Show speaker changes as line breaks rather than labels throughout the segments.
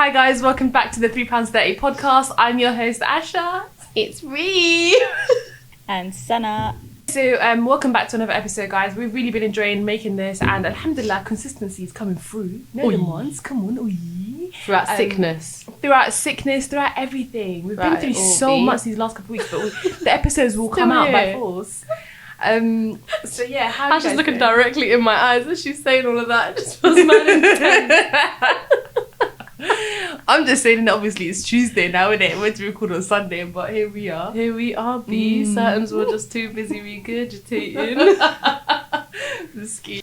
Hi guys, welcome back to the £3.30 podcast. I'm your host Asha.
It's Reem
and Sana.
So welcome back to another episode, guys. We've really been enjoying making this, and alhamdulillah, consistency is coming through. No them ones, come on,
throughout sickness,
throughout everything. We've been through so much these last couple of weeks, but the episodes will come out by force. So yeah, how
Asha's looking directly in my eyes as she's saying all of that. It just feels mad intense.
I'm just saying that obviously it's Tuesday now, isn't it? We're to record on Sunday, but here we are.
B. Certain were just too busy regurgitating.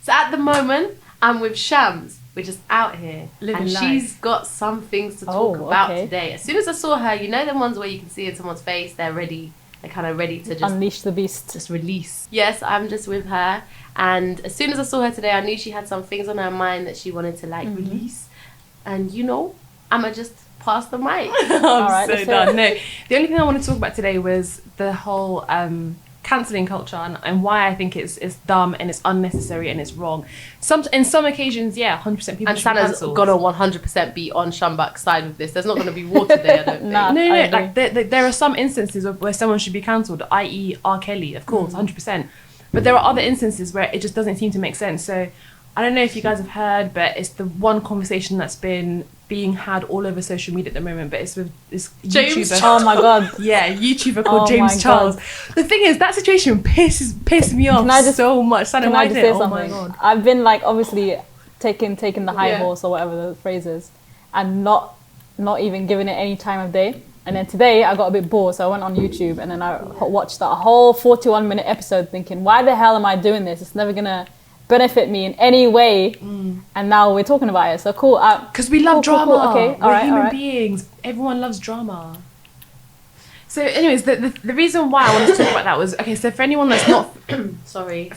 So at the moment, I'm with Shams. We're just out here.
Living life.
She's got some things to talk about today. As soon as I saw her, you know them ones where you can see in someone's face, they're ready. They're kind of ready to just...
unleash the beast.
Just release. Yes, I'm just with her. And as soon as I saw her today, I knew she had some things on her mind that she wanted to release. And I'ma just pass the mic.
I'm so done. No, the only thing I wanted to talk about today was the whole cancelling culture and why I think it's dumb and it's unnecessary and it's wrong. In some occasions, 100% people should be cancelled.
And Sana's gonna 100% be on Shambak's side with this. There's not gonna be water there, I don't think.
No. There are some instances where someone should be cancelled, i.e. R. Kelly, of course, 100%. But there are other instances where it just doesn't seem to make sense. So I don't know if you guys have heard, but it's the one conversation that's been being had all over social media at the moment, but it's with this
James
YouTuber.
Oh my god.
Yeah, YouTuber called James Charles. The thing is, that situation pisses me off so much.
Can I just say something? My god. I've been obviously taking the high horse or whatever the phrase is, and not even giving it any time of day. And then today I got a bit bored, so I went on YouTube and then I watched that whole 41-minute episode thinking, why the hell am I doing this? It's never gonna benefit me in any way. And now we're talking about it, so cool.
Because we love drama.
Cool. Okay,
we're human beings. Everyone loves drama. So anyways, the reason why I wanted to talk about that was, so for anyone that's not
sorry,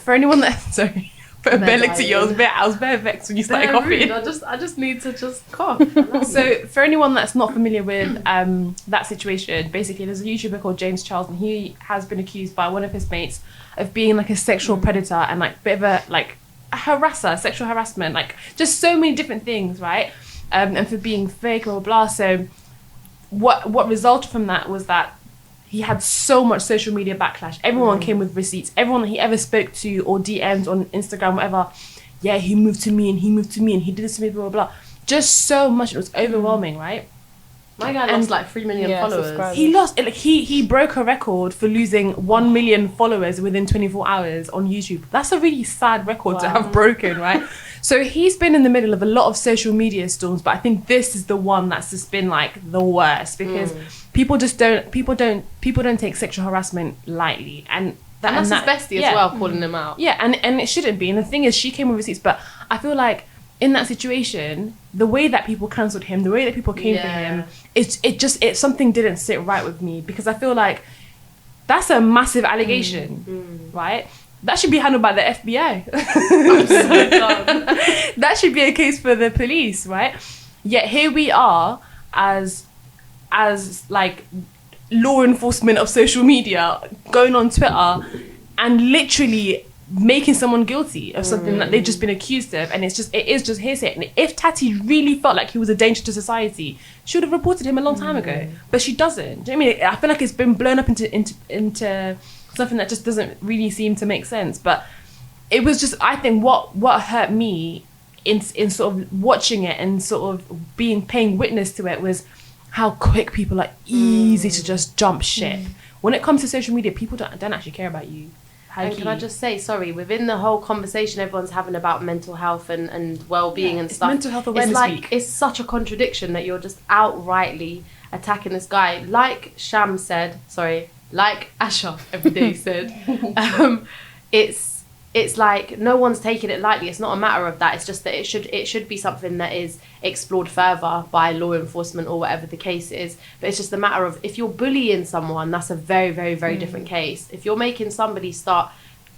put a belly to you. I was very vexed when you started coughing.
I just need to just cough.
So for anyone that's not familiar with that situation, basically there's a YouTuber called James Charles, and he has been accused by one of his mates of being a sexual predator and bit of a harasser, sexual harassment, just so many different things, right? And for being fake or blah. So what resulted from that was that he had so much social media backlash. Everyone came with receipts. Everyone that he ever spoke to or DM'd on Instagram, whatever, he moved to me and he did this to me, blah, blah, blah. Just so much. It was overwhelming, right?
My guy lost 3 million followers.
He lost, he broke a record for losing 1 million followers within 24 hours on YouTube. That's a really sad record to have broken, right? So he's been in the middle of a lot of social media storms, but I think this is the one that's just been the worst, because people don't take sexual harassment lightly, and
that's his bestie as well, calling him out.
Yeah, and it shouldn't be. And the thing is, she came with receipts, but I feel like in that situation, the way that people cancelled him, the way that people came for him, it something didn't sit right with me, because I feel like that's a massive allegation, right? That should be handled by the FBI.
I'm so done.
That should be a case for the police, right? Yet here we are as law enforcement of social media going on Twitter and literally making someone guilty of something that they've just been accused of, and it is just hearsay. And if Tati really felt like he was a danger to society, she would have reported him a long time ago, but she doesn't. Do you know what I mean? I feel like it's been blown up into something that just doesn't really seem to make sense. But it was just, I think what hurt me in sort of watching it and sort of paying witness to it was how quick people are easy to just jump ship. When it comes to social media, people don't actually care about you.
And can I just say, within the whole conversation everyone's having about mental health and well-being and stuff,
Mental Health Awareness Week.
It's such a contradiction that you're just outrightly attacking this guy. Like Sham said, like Asha every day said, it's no one's taking it lightly. It's not a matter of that. It's just that it should be something that is explored further by law enforcement or whatever the case is. But it's just a matter of, if you're bullying someone, that's a very, very, very different case. If you're making somebody start,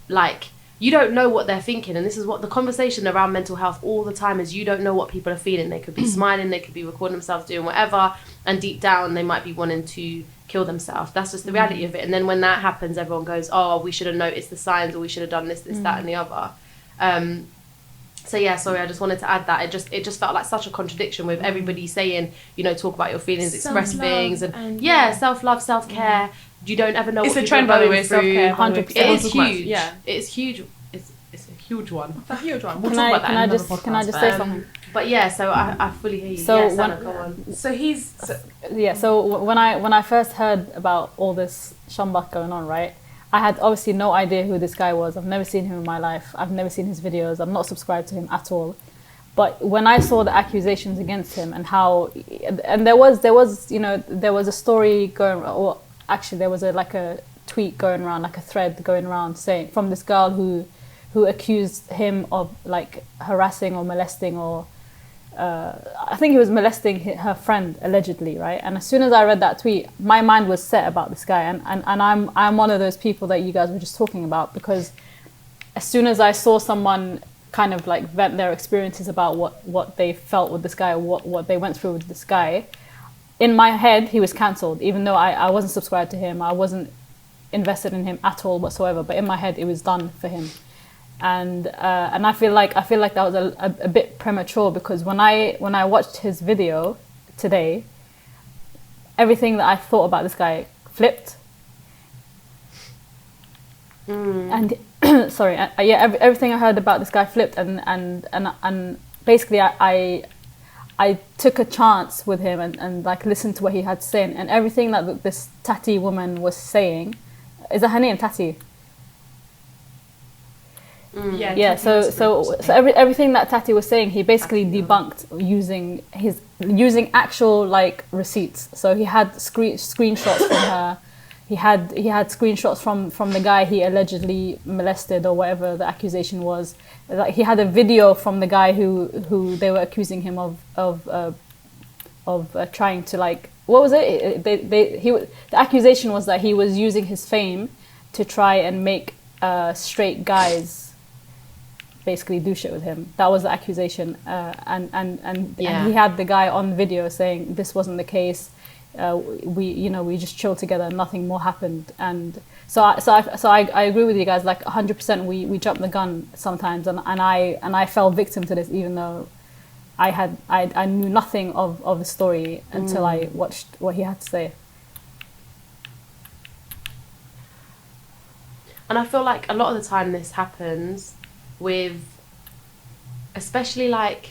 you don't know what they're thinking. And this is what the conversation around mental health all the time is. You don't know what people are feeling. They could be smiling, they could be recording themselves doing whatever, and deep down they might be wanting to kill themselves. That's just the reality of it. And then when that happens, everyone goes, oh, we should have noticed the signs, or we should have done this, that and the other. So yeah, sorry, I just wanted to add that it just felt like such a contradiction with everybody saying, you know, talk about your feelings, express
Self-love
things, and self-love, self-care. You don't ever know
It's
what
a
people
trend,
are
by the
going
way,
through.
self-care.
100%.
It is huge.
Yeah.
It's huge. It's a huge one.
It's a huge one. We'll
Can
talk
I-
about that
can
in
I
another
just-
podcast.
can I just
but,
say something?
But yeah, so I fully hear you.
So
Yeah,
when-
Sana, go on.
So he's...
when I first heard about all this shumbak going on, right, I had obviously no idea who this guy was. I've never seen him in my life. I've never seen his videos. I'm not subscribed to him at all. But when I saw the accusations against him and how, and there was a story going, or actually there was a tweet going around, like a thread going around saying from this girl who accused him of like harassing or molesting or I think he was molesting her friend allegedly, right? And as soon as I read that tweet, my mind was set about this guy, and I'm one of those people that you guys were just talking about, because as soon as I saw someone kind of like vent their experiences about what they felt with this guy, what they went through with this guy, in my head he was cancelled, even though I wasn't subscribed to him, I wasn't invested in him at all whatsoever, but in my head it was done for him. And I feel like that was a bit premature, because when I watched his video today, everything that I thought about this guy flipped. And sorry, everything I heard about this guy flipped, and basically I took a chance with him and like listened to what he had to say, and everything that this Tati woman was saying. Is that her name, Tati? Yeah. So everything that Tati was saying, he basically debunked using actual like receipts. So he had screenshots from her. He had screenshots from the guy he allegedly molested, or whatever the accusation was. Like, he had a video from the guy who they were accusing him of trying to, like, what was it? The accusation was that he was using his fame to try and make straight guys basically do shit with him. That was the accusation, and he had the guy on video saying this wasn't the case. We just chilled together, nothing more happened. And so I agree with you guys, like 100%. We jump the gun sometimes, and I fell victim to this, even though I knew nothing of the story until I watched what he had to say.
And I feel like a lot of the time this happens with, especially like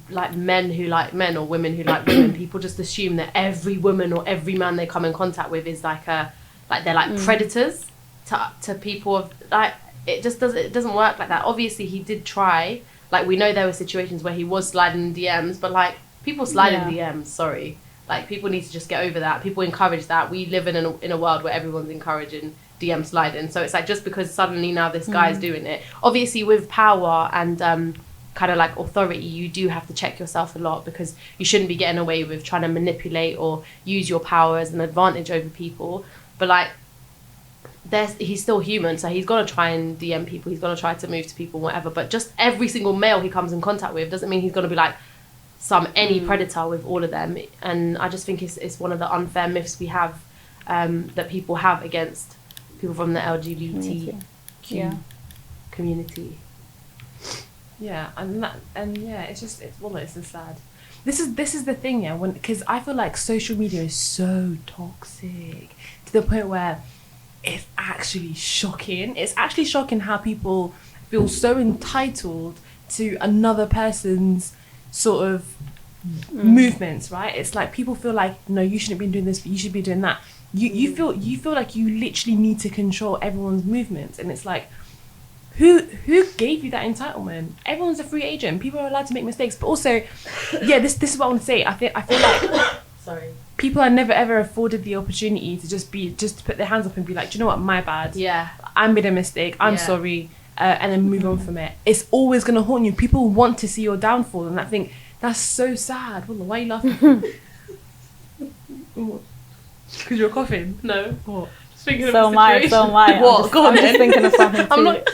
men who like men, or women who like women. People just assume that every woman or every man they come in contact with is they're like predators to people of, like, it doesn't work like that. Obviously he did try, like, we know there were situations where he was sliding in DMs, but like, people slide in DMs, sorry, like, people need to just get over that. People encourage that. We live in a world where everyone's encouraging DM sliding, so it's like, just because suddenly now this guy's doing it, obviously with power and kind of like authority, you do have to check yourself a lot, because you shouldn't be getting away with trying to manipulate or use your power as an advantage over people. But like, he's still human, so he's gonna try and DM people, he's gonna try to move to people, whatever. But just every single male he comes in contact with doesn't mean he's gonna be like any predator with all of them. And I just think it's one of the unfair myths we have, that people have against people from the LGBTQ community.
Yeah, it's just, it's sad. This is the thing, yeah, because I feel like social media is so toxic to the point where it's actually shocking. It's actually shocking how people feel so entitled to another person's sort of movements, right? It's like people feel like, no, you shouldn't be doing this, but you should be doing that. You feel like you literally need to control everyone's movements, and it's like, who gave you that entitlement? Everyone's a free agent. People are allowed to make mistakes, but also, yeah, this is what I want to say. I feel like
Sorry.
People are never ever afforded the opportunity to just put their hands up and be like, do you know what, my bad.
Yeah.
I made a mistake. I'm sorry, and then move on from it. It's always gonna haunt you. People want to see your downfall, and I think that's so sad. Wallah, why are you laughing? Because you're coughing.
No.
What?
Thinking
So am I.
What?
I'm just thinking of something too.
I'm not.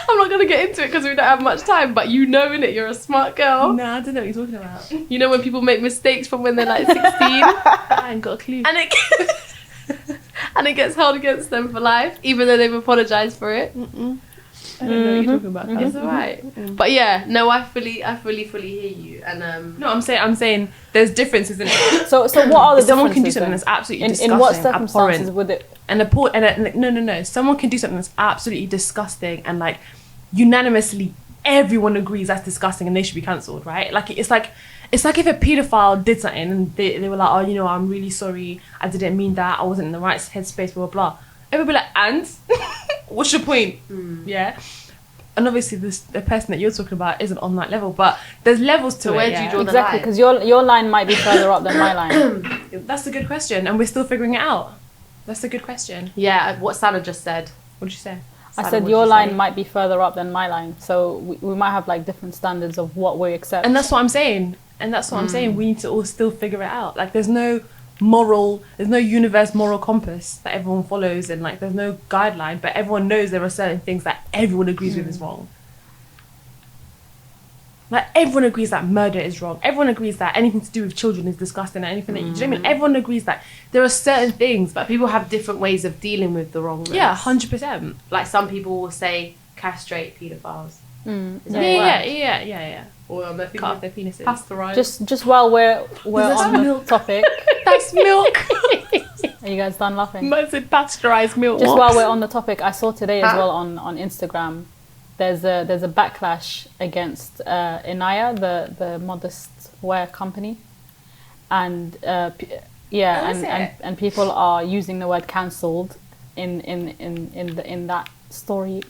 I'm not gonna get into it because we don't have much time. But you know, innit, you're a smart girl.
Nah, I don't know what you're talking about.
You know when people make mistakes from when they're like 16.
I ain't got a clue.
And and it gets held against them for life, even though they've apologized for it.
I don't know what you're talking about.
It's alright. But yeah, no, I fully hear you. And
No, I'm saying there's differences in it.
So what are the
Someone can do
differences
something
then?
that's absolutely disgusting,
In what circumstances
abhorrent,
would it?
no. Someone can do something that's absolutely disgusting and like unanimously everyone agrees that's disgusting and they should be cancelled, right? Like it's like if a paedophile did something and they were like, oh, you know, I'm really sorry, I didn't mean that, I wasn't in the right headspace, blah blah blah. Everybody like, and what's your point? Yeah. And obviously the person that you're talking about isn't on that level, but there's levels to
So
it.
where do you draw the
Exactly,
line?
because your line might be further up than my line.
That's a good question, and we're still figuring it out. That's a good question.
Yeah, what Sana just said.
What did you say?
I
Sana,
said
what'd
your
you
line
say?
might be further up than my line, so we might have like different standards of what we accept.
And that's what I'm saying. We need to all still figure it out. Like there's no universe moral compass that everyone follows, and like there's no guideline, but everyone knows there are certain things that everyone agrees with is wrong. Like everyone agrees that murder is wrong. Everyone agrees that anything to do with children is disgusting. And anything that do you know what I mean? Everyone agrees that there are certain things,
But people have different ways of dealing with the wrongness.
yeah, 100%.
Like some people will say castrate paedophiles.
Yeah.
Or
Cut off their penises.
pasteurize.
Just while we're
That's
on the
milk.
topic,
That's milk.
are you guys done laughing?
Man said pasteurized milk.
Just while we're on the topic, I saw today as well on Instagram. There's a backlash against Inaya, the modest wear company, and and people are using the word cancelled in that story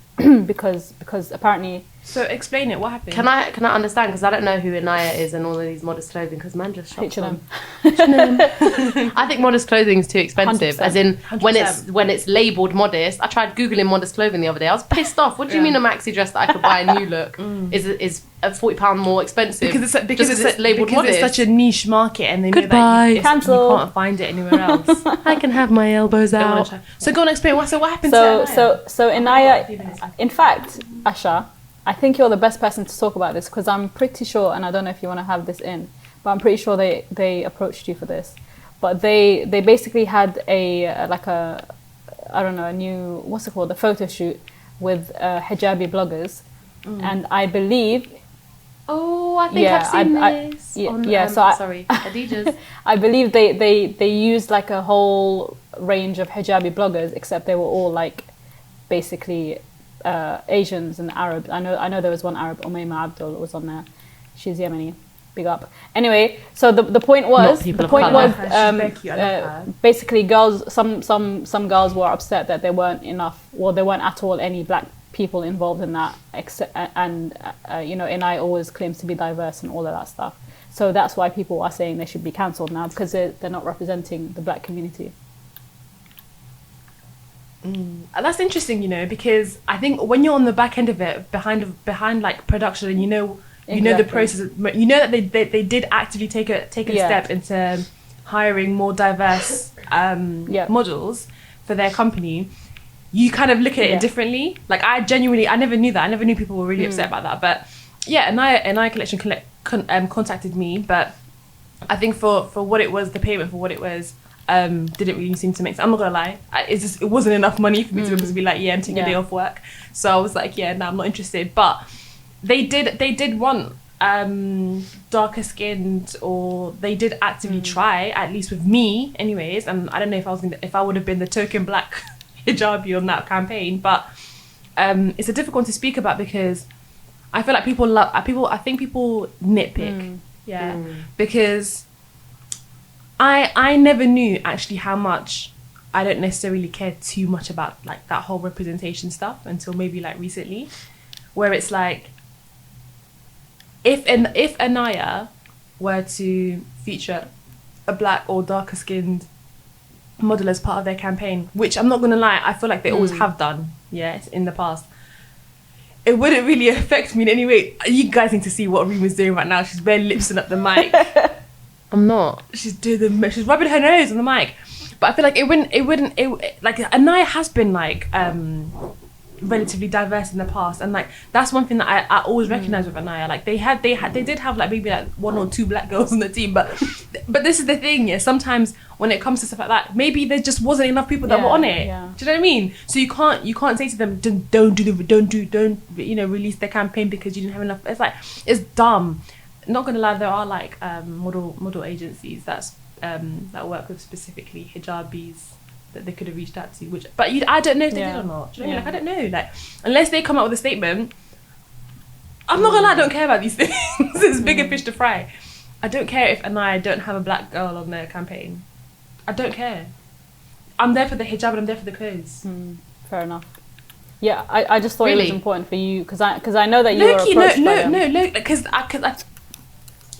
because apparently.
So explain it. What happened?
Can I understand? Because I don't know who Inaya is and all of these modest clothing. Because man just shops
H&M.
them. I think modest clothing is too expensive.
100%.
As in
100%.
when it's labelled modest. I tried googling modest clothing the other day. I was pissed off. What do you mean a maxi dress that I could buy a new look is £40 more expensive?
Because it's
labelled
because
modest.
it's such a niche market, and they know
Goodbye.
that
Cancel.
you can't find it anywhere else.
I can have my elbows
They wanna
out.
try. So go on, explain. What happened to Inaya?
So Inaya, in fact, Asha, I think you're the best person to talk about this because I'm pretty sure, and I don't know if you want to have this in, but I'm pretty sure they approached you for this. But they basically had a new, what's it called, a photo shoot with hijabi bloggers, and I believe.
Oh, I think I've seen this. Khadijah's.
I believe they used like a whole range of hijabi bloggers, except they were all like basically Asians and Arabs. I know there was one Arab, Umayma Abdul was on there. She's Yemeni. Big up. Anyway, so the point was basically girls. Some girls were upset that there weren't enough. Well, there weren't at all any black people involved in that. And I always claims to be diverse and all of that stuff. So that's why people are saying they should be cancelled now because they're not representing the black community.
That's interesting, because I think when you're on the back end of it, behind like production, and you know the process, you know that they did actively take a step into hiring more diverse models for their company. You kind of look at it differently. Like I never knew that. I never knew people were really upset about that. But yeah, Inaya Collection contacted me, but I think for what it was, the payment for what it was. Didn't really seem to make sense. I'm not gonna lie, it wasn't enough money for me to be like, I'm taking a day off work. So I was like, I'm not interested. But they did want darker skinned, or they did actively try, at least with me anyways. And I don't know if I would have been the token black hijabi on that campaign, but it's a difficult one to speak about because I feel like people nitpick because I never knew actually how much I don't necessarily care too much about like that whole representation stuff until maybe like recently, where it's like if Inaya were to feature a black or darker skinned model as part of their campaign, which I'm not gonna lie, I feel like they always have done, in the past, it wouldn't really affect me in any way. You guys need to see what Reem is doing right now. She's barely lipsing up the mic.
I'm not.
She's rubbing her nose on the mic. But I feel like it wouldn't like Inaya has been like relatively diverse in the past, and like that's one thing that I always recognize with Anaya. Like they did have like maybe like 1 or 2 black girls on the team, but this is the thing, yeah. Sometimes when it comes to stuff like that, maybe there just wasn't enough people that were on it.
Yeah.
Do you know what I mean? So you can't say to them, don't release the campaign because you didn't have enough. It's like, it's dumb. Not gonna lie, there are like model agencies that work with specifically hijabis that they could have reached out to, I don't know if they did or not. Do you know what I mean? Like, I don't know. Like, unless they come out with a statement, I'm not gonna lie, I don't care about these things. There's bigger fish to fry. I don't care if Anaya don't have a black girl on their campaign. I don't care. I'm there for the hijab and I'm there for the clothes.
Fair enough. Yeah, I just thought it was important for you because I know that you were approached by them.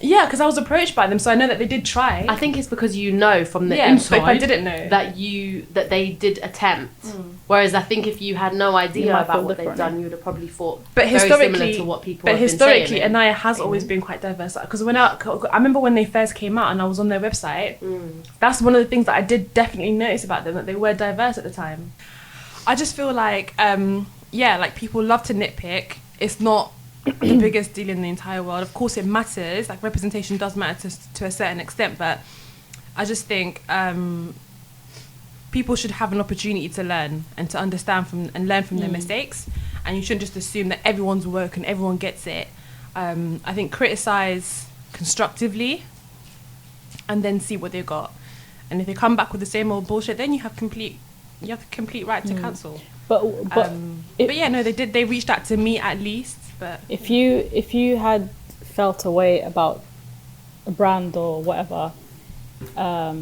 Because I was approached by them, so I know that they did try.
I think it's because you know from the inside.
But if I didn't know
that they did attempt. Whereas I think if you had no idea about what they've done, you would have probably thought very similar to what people have been saying.
But historically, Anaya has always been quite diverse. Because I remember when they first came out and I was on their website, that's one of the things that I did definitely notice about them, that they were diverse at the time. I just feel like, like people love to nitpick. It's not the biggest deal in the entire world. Of course it matters, like representation does matter to a certain extent, but I just think people should have an opportunity to learn and to understand and learn from their mistakes, and you shouldn't just assume that everyone's woke and everyone gets it. I think criticize constructively and then see what they got, and if they come back with the same old bullshit, then you have complete right to cancel. But yeah, no, they reached out to me at least. But
if you had felt a way about a brand or whatever, or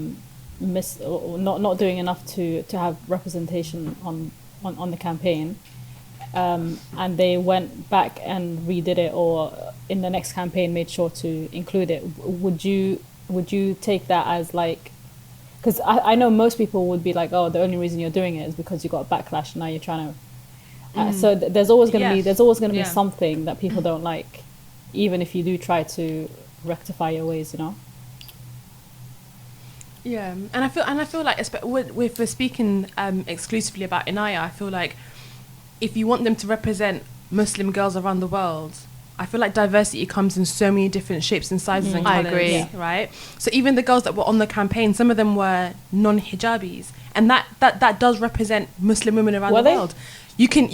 not doing enough to have representation on the campaign, and they went back and redid it, or in the next campaign made sure to include it, would you take that as like? Because I know most people would be like, oh, the only reason you're doing it is because you got a backlash and now you're trying to. So there's always going to be something that people don't like, even if you do try to rectify your ways, you know.
Yeah, and I feel like if we're speaking exclusively about Inaya, I feel like if you want them to represent Muslim girls around the world, I feel like diversity comes in so many different shapes and sizes and colours. I agree. Right? So even the girls that were on the campaign, some of them were non-hijabis, and that does represent Muslim women around the world. You can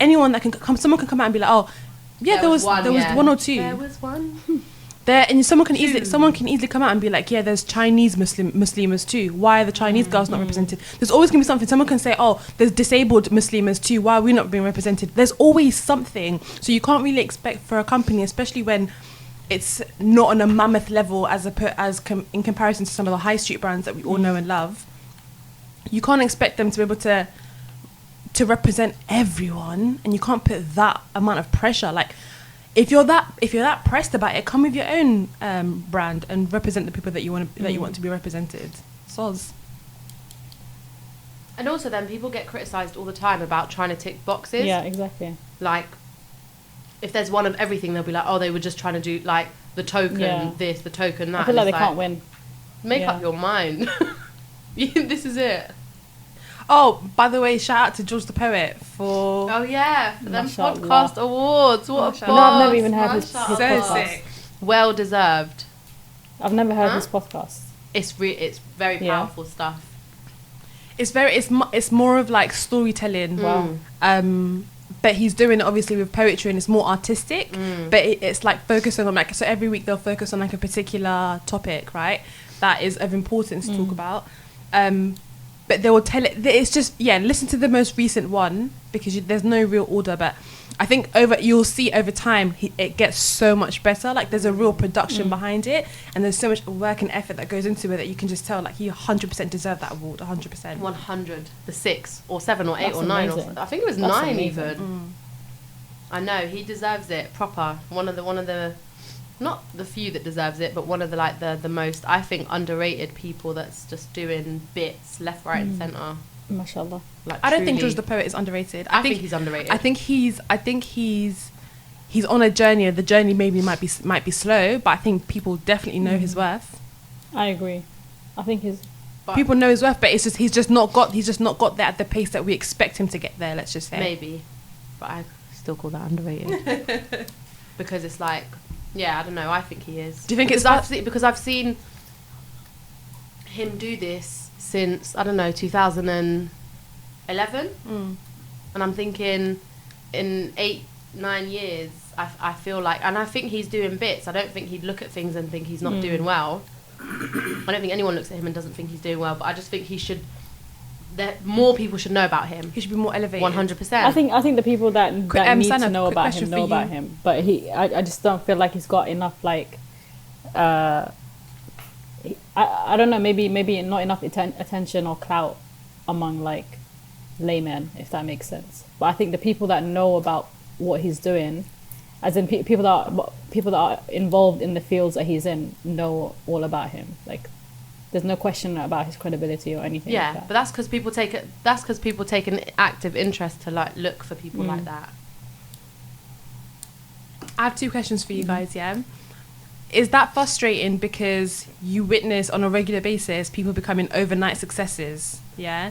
anyone that can come, someone can come out and be like, oh, yeah, there was one or two.
There was one.
And someone can easily come out and be like, yeah, there's Chinese Muslimas too. Why are the Chinese girls not represented? There's always gonna be something. Someone can say, oh, there's disabled Muslimas too. Why are we not being represented? There's always something. So you can't really expect for a company, especially when it's not on a mammoth level in comparison to some of the high street brands that we all know and love. You can't expect them to be able to represent everyone, and you can't put that amount of pressure. Like, if you're that pressed about it, come with your own brand and represent the people that you want to be represented. Soz.
And also, then people get criticised all the time about trying to tick boxes.
Yeah, exactly.
Like, if there's one of everything, they'll be like, oh, they were just trying to do like the token this, the token that.
I feel like they can't win.
Make up your mind. This is it.
Oh, by the way, shout out to George the Poet for...
Oh, yeah, for them podcast awards. What a boss.
No, I've never even heard his podcast.
Sick.
Well deserved.
I've never heard his podcast.
It's very powerful stuff.
It's more of like storytelling.
Wow.
But he's doing it obviously with poetry, and it's more artistic. But it's like focusing on so every week they'll focus on like a particular topic, right? That is of importance to talk about. But they will tell it. It's just listen to the most recent one because there's no real order. But I think you'll see over time it gets so much better. Like there's a real production behind it, and there's so much work and effort that goes into it that you can just tell like he 100% deserved that award. 100%.
100. The 6 or 7 or 8
That's
or 9
amazing.
or I think it was
That's
9
amazing.
even. I know he deserves it proper. One of the. Not the few that deserves it, but one of the most, I think, underrated people that's just doing bits left, right, and centre.
Mashallah.
Like, I don't think George the Poet is underrated.
I think he's underrated.
I think he's on a journey. The journey maybe might be slow, but I think people definitely know his worth.
I agree. I think
people know his worth, but it's just he's just not got there at the pace that we expect him to get there. Let's just say
maybe. but I still call that underrated. Because it's like, yeah, I don't know, I think he is.
Do you think
because I've seen him do this since, I don't know, 2011? And I'm thinking in 8-9 years, I feel like, and I think he's doing bits. I don't think he'd look at things and think he's not doing well. I don't think anyone looks at him and doesn't think he's doing well, but I just think he should, that more people should know about him.
He should be more elevated.
100%.
I think the people that need
Sana,
to know about
question
him
for
know about
you.
him, but I just don't feel like he's got enough like I don't know, maybe not enough attention or clout among like laymen, if that makes sense. But I think the people that know about what he's doing, as in people that are involved in the fields that he's in, know all about him. Like, there's no question about his credibility or anything.
Yeah,
like that.
but that's because people take it. That's because people take an active interest to like look for people like that.
I have 2 questions for you guys, yeah? Is that frustrating because you witness on a regular basis people becoming overnight successes, yeah?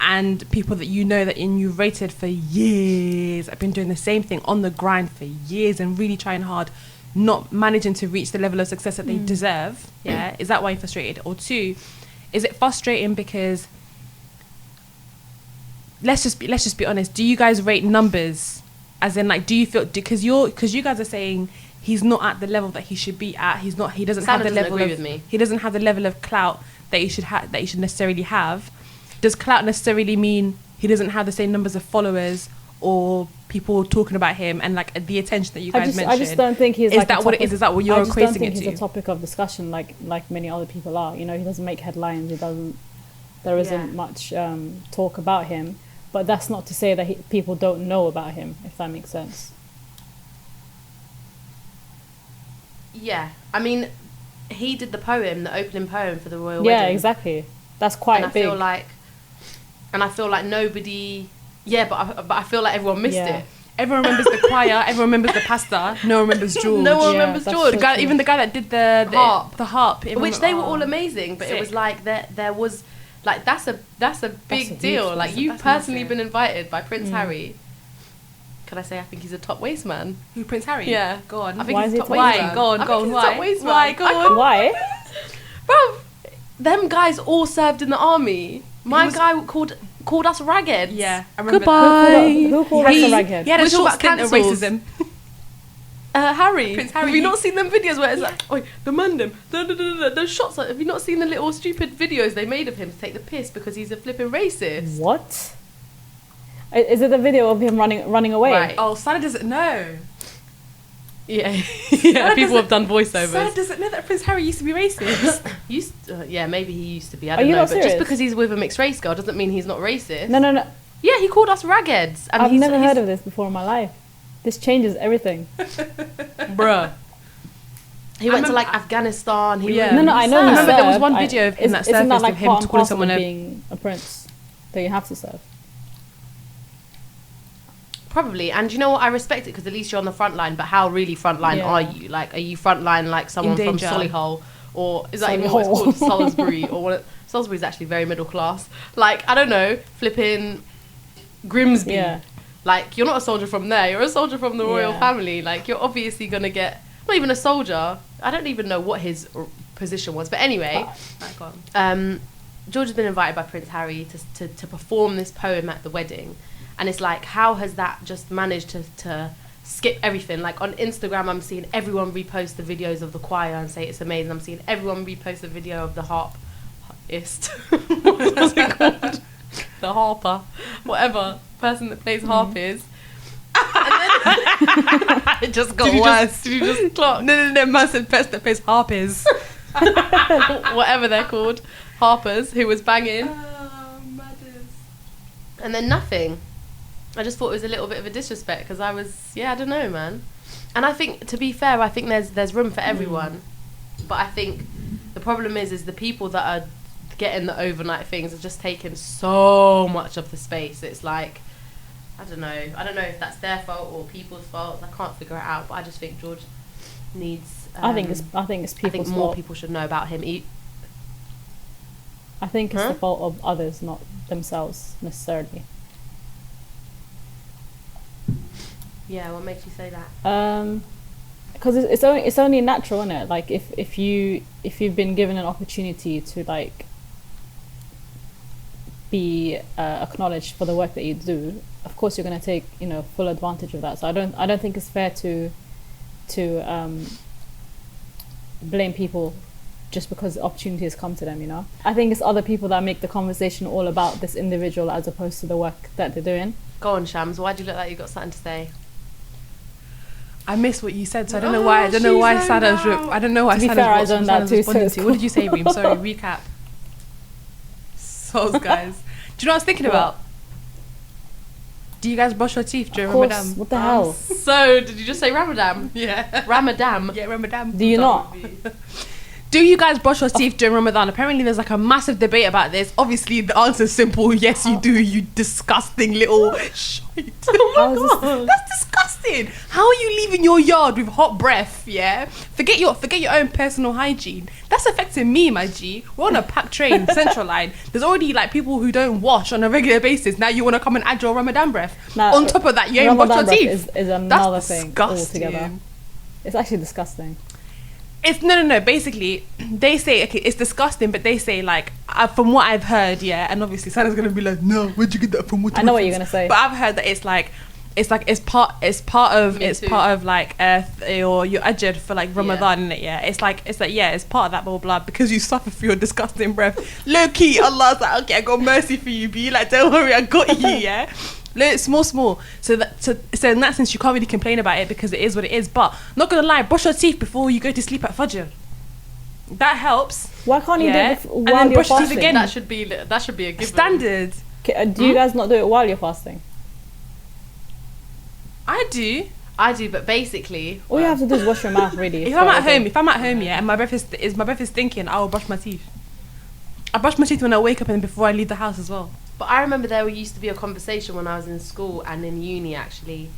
And people that you know that you've rated for years, have been doing the same thing on the grind for years and really trying hard, not managing to reach the level of success that they deserve, yeah? Is that why you're frustrated? Or 2, is it frustrating because, let's just be honest, do you guys rate numbers? As in, like, do you feel, because you guys are saying he's not at the level that he should be at, he doesn't have the level
agree with me.
He doesn't have the level of clout that he should necessarily have. Does clout necessarily mean he doesn't have the same numbers of followers or people talking about him and like the attention that you guys mentioned?
I just don't think he's.
Is
like
that what it is? Is that what you're equating it to?
I just don't think he's a topic of discussion like many other people are. You know, he doesn't make headlines. There isn't much talk about him. But that's not to say that people don't know about him, if that makes sense.
Yeah, I mean, he did the opening poem for the royal wedding.
Yeah, exactly. That's quite
and
big.
I feel like nobody. Yeah, but I feel like everyone missed it.
Everyone remembers the choir. Everyone remembers the pastor. No one remembers George.
No one remembers George.
Even the guy that did the harp,
which they were all amazing, but it was like there was like that's a big deal. Like, you've personally been invited by Prince Harry. Can I say I think he's a top waist man?
Who, Prince Harry?
Yeah,
go on.
I think he's a top waist man.
Go on. Why?
Why?
Go on.
Why?
Bro, them guys all served in the army. My guy called us raggeds.
Yeah, I remember.
Goodbye. Who called us a raghead?
He had a talk about
cancels.
racism.
Harry.
Prince Harry.
Have you not seen them videos where it's like, oh, demand him? Those shots. Like, have you not seen the little stupid videos they made of him to take the piss because he's a flipping racist?
What? Is it the video of him running away?
Right.
Oh, Sana doesn't know.
Yeah, yeah. People have done voiceovers.
Sana doesn't know that Prince Harry used to be racist.
Yeah, maybe he used to be. I don't
you
know.
not
But
serious?
just because he's with a mixed race girl doesn't mean he's not racist.
No.
Yeah, he called us ragheads. And
I've never heard of this before in my life. This changes everything.
Bruh. He went to like Afghanistan.
No, I know.
I
you
remember there was
served.
one video of him that
isn't that
surfaced
like
of him
part and
calling
parcel
someone
of
a...
being a prince that you have to serve?
Probably. And you know what? I respect it because at least you're on the front line. But how really front line are you? Like, are you front line like someone from Solihull? Or is that even what it's called? Salisbury? Or what? Salisbury's actually very middle class. Like, I don't know, flipping Grimsby.
Yeah.
Like, you're not a soldier from there. You're a soldier from the royal family. Like, you're obviously going to get... Not even a soldier. I don't even know what his position was. But anyway, George has been invited by Prince Harry to perform this poem at the wedding. And it's like, how has that just managed to skip everything? Like, on Instagram, I'm seeing everyone repost the videos of the choir and say it's amazing. I'm seeing everyone repost the video of the harpist. What's it called? The harper. Whatever. Person that plays harp is.
It just got worse. Did you just clock? No, man said person that plays harp is.
Whatever they're called. Harpers, who was banging. And then nothing. I just thought it was a little bit of a disrespect because I don't know, man. And I think, to be fair, I think there's room for everyone. But I think the problem is the people that are getting the overnight things are just taking so much of the space. It's like, I don't know if that's their fault or people's fault. I can't figure it out. But I just think George needs.
I think it's people's fault.
I think more people should know about him.
I think it's the fault of others, not themselves necessarily.
Yeah, what makes you say that?
Because it's only natural, isn't it? Like if you've been given an opportunity to like be acknowledged for the work that you do, of course you're going to take full advantage of that. So I don't think it's fair to blame people just because the opportunity has come to them. I think it's other people that make the conversation all about this individual as opposed to the work that they're doing.
Go on, Shams. Why do you look like you got something to say?
I missed what you said, so I don't know why. I don't know why Sana's. I don't know why Sana's responding to. What did you say, Reem? Sorry, recap. So, guys, do you know what I was thinking about? Do you guys brush your teeth during Ramadan?
What the hell?
So, did you just say Ramadan?
Yeah.
Ramadan?
Yeah, Ramadan.
Do you not?
Do you guys brush your teeth during Ramadan? Apparently there's like a massive debate about this. Obviously the answer is simple. Yes, you do, you disgusting little shite. Oh my God. That's disgusting. How are you leaving your yard with hot breath, yeah? Forget your own personal hygiene. That's affecting me, my G. We're on a packed train, Central Line. There's already like people who don't wash on a regular basis. Now you want to come and add your Ramadan breath.
Now,
on top of that, you ain't brush your teeth.
Is another
That's
thing
disgusting.
altogether. It's actually disgusting.
It's no. Basically, they say it's disgusting, but they say like from what I've heard, yeah. And obviously, Sana's gonna be like, no, where'd you get that from?
I know what you're gonna say,
but I've heard that it's part of like your ajr for like Ramadan, innit? Yeah, it's like it's part of that blah blah blah because you suffer through your disgusting breath. Low key, Allah's like, okay, I got mercy for you, be like, don't worry, I got you, yeah. Small. So in that sense, you can't really complain about it because it is what it is. But not gonna lie, brush your teeth before you go to sleep at Fajr. That helps.
Why can't you do it
and
while
then
you're
brush your teeth
fasting?
again?
That should be a given.
Standard.
Do you guys not do it while you're fasting?
I do,
but basically,
all you have to do is wash your mouth. Really,
if I'm at home, yeah, and my breath is stinking, I will brush my teeth. I brush my teeth when I wake up and before I leave the house as well.
But I remember there used to be a conversation when I was in school and in uni actually,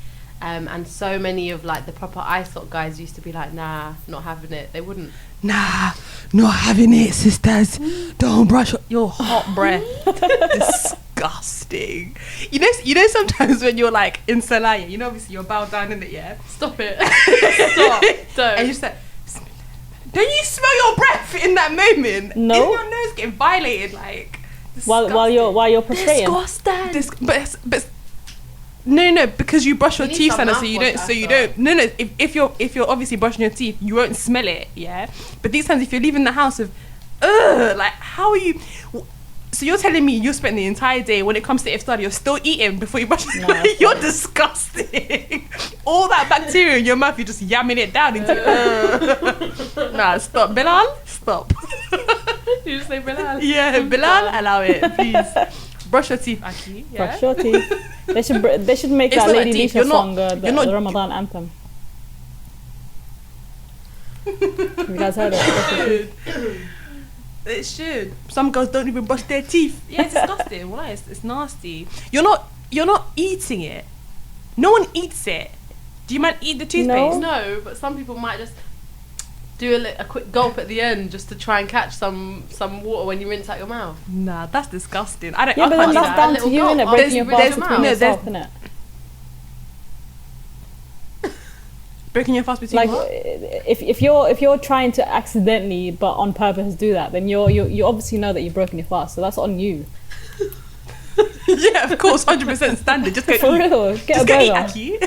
and so many of like the proper ISOC guys used to be like, nah, not having it. They wouldn't.
Nah, not having it, sisters. Don't brush your hot breath. Disgusting. You know sometimes when you're like in Salaya, obviously you're bowed down in it, yeah?
Stop it. Stop. Don't.
And you just like, don't you smell your breath in that moment?
No.
Isn't your nose getting violated like
while you're prostrating?
Disgusting.
But no, because you brush your teeth, Sana, so you don't. No. If you're obviously brushing your teeth, you won't smell it, yeah. But these times, if you're leaving the house with, like how are you? So you're telling me you spent the entire day when it comes to iftar, you're still eating before you brush?
No,
you're disgusting. All that bacteria in your mouth, you're just yamming it down into. Nah, stop, Bilal, stop.
You just say Bilal.
Yeah, Bilal, allow it, please. Brush your teeth, Aki. Yeah?
Brush your teeth. They should make
It's
that
not
Lady
like teeth.
Nisha song the Ramadan anthem. Have you guys heard it?
It should. Some girls don't even brush their teeth. Yeah, it's disgusting. Why? It's nasty. You're not eating it. No one eats it. Do you mind eat the toothpaste?
No, but some people might just do a quick gulp at the end just to try and catch some water when you rinse out your mouth.
Nah, that's disgusting. I don't.
Yeah,
I
but
can't
then
do
that's
that.
down to you, innit? Breaking your fast between yourself, innit?
Breaking your fast between
like
what?
if you're trying to accidentally but on purpose do that, then you obviously know that you've broken your fast, so that's on you.
Yeah, of course, 100% standard. Just go
For
eat.
real,
Just go eat, Aki.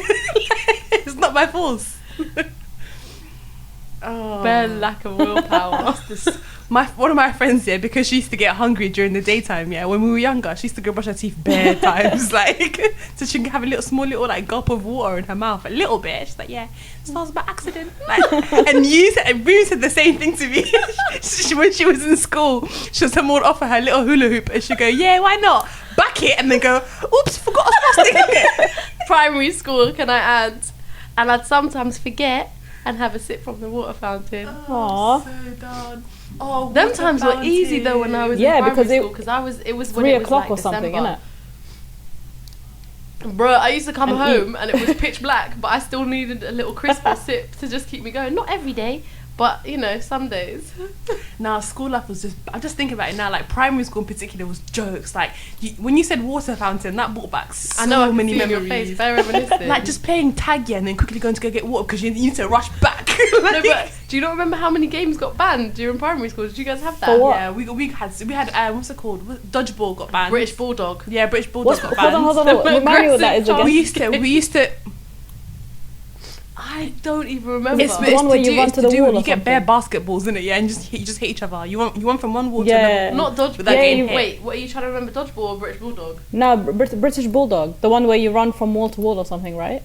It's not my fault. Oh.
Bare lack of willpower.
One of my friends, yeah, because she used to get hungry during the daytime, yeah, when we were younger, she used to go brush her teeth bare times, like, so she can have a small little like gulp of water in her mouth, a little bit. She's like, yeah, so I was by accident. Like, and Reem said the same thing to me. When she was in school, someone would offer her little hula hoop, and she'd go, yeah, why not? Back it, and then go, oops, forgot I was fasting.
Primary school, can I add? And I'd sometimes forget and have a sip from the water fountain.
Aww.
So done. Oh,
them times were easy though when I was in primary school, because it was when
3
it was
o'clock
like
or something,
December.
Innit?
Bro, I used to come
And
home and it was pitch black, but I still needed a little crisper sip to just keep me going. Not every day, But you know, some days.
Now, school life was just, I'm just thinking about it now, like primary school in particular was jokes. Like, when you said water fountain, that brought back so
I know, I can
many
see in your
memories.
face, very reminiscent.
Like, just playing tag, yeah, and then quickly going to go get water because you need to rush back.
No, but do you not remember how many games got banned during primary school? Did you guys have that?
For what?
Yeah, we had what's it called? Dodgeball got banned.
British Bulldog.
Yeah, British Bulldog got banned.
Hold on. Remind me what that is again.
We used to.
I don't even remember.
It's the one where you run to the wall or
You get bare
something.
basketballs in it, yeah, and you just hit each other. You want from one wall to
Yeah.
another.
Not dodgeball.
Without getting hit.
Wait, what are you trying to remember? Dodgeball or British Bulldog?
No, British Bulldog, the one where you run from wall to wall or something, right?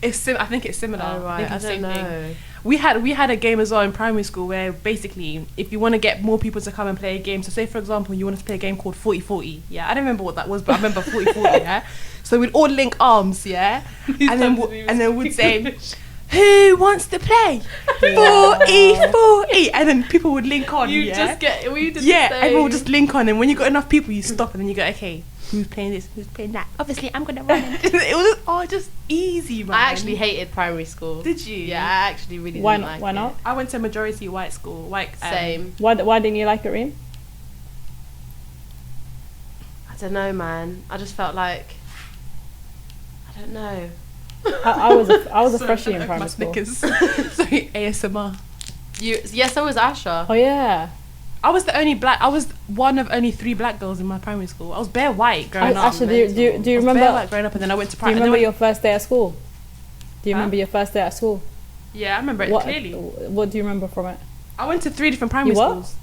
I think it's similar.
Oh, right.
think it's the
I don't
same
know.
thing. We had a game as well in primary school where basically if you want to get more people to come and play a game, so say for example you wanted to play a game called 40-40, yeah, I don't remember what that was, but I remember 40-40, yeah. So we'd all link arms, yeah, and then we'd say, who wants to play 40-40, and then people would link on,
We did the
yeah,
same.
everyone would just link on, and when you got enough people, you stop, and then you go, okay, who's playing this, who's playing that? Obviously, I'm gonna run. It was just easy, man.
I actually hated primary school.
Did you?
Yeah, I actually really
Why
didn't
not?
like
Why
it.
not?
I went to a majority white school.
Same.
Why didn't you like it, Reem?
I don't know, man. I just felt like I don't know.
I was a freshie in
my
primary school.
Snickers. Sorry, ASMR.
Yes, so was Asha.
Oh yeah.
I was one of only 3 black girls in my primary school. I was bare white growing up.
Actually, do you
I was bare
remember?
white growing up, and then I went to
Do you
primary.
remember your first day at school? Do you
Huh?
remember your first day at school?
Yeah, I remember it clearly.
What do you remember from it?
I went to 3 different primary
You what?
schools.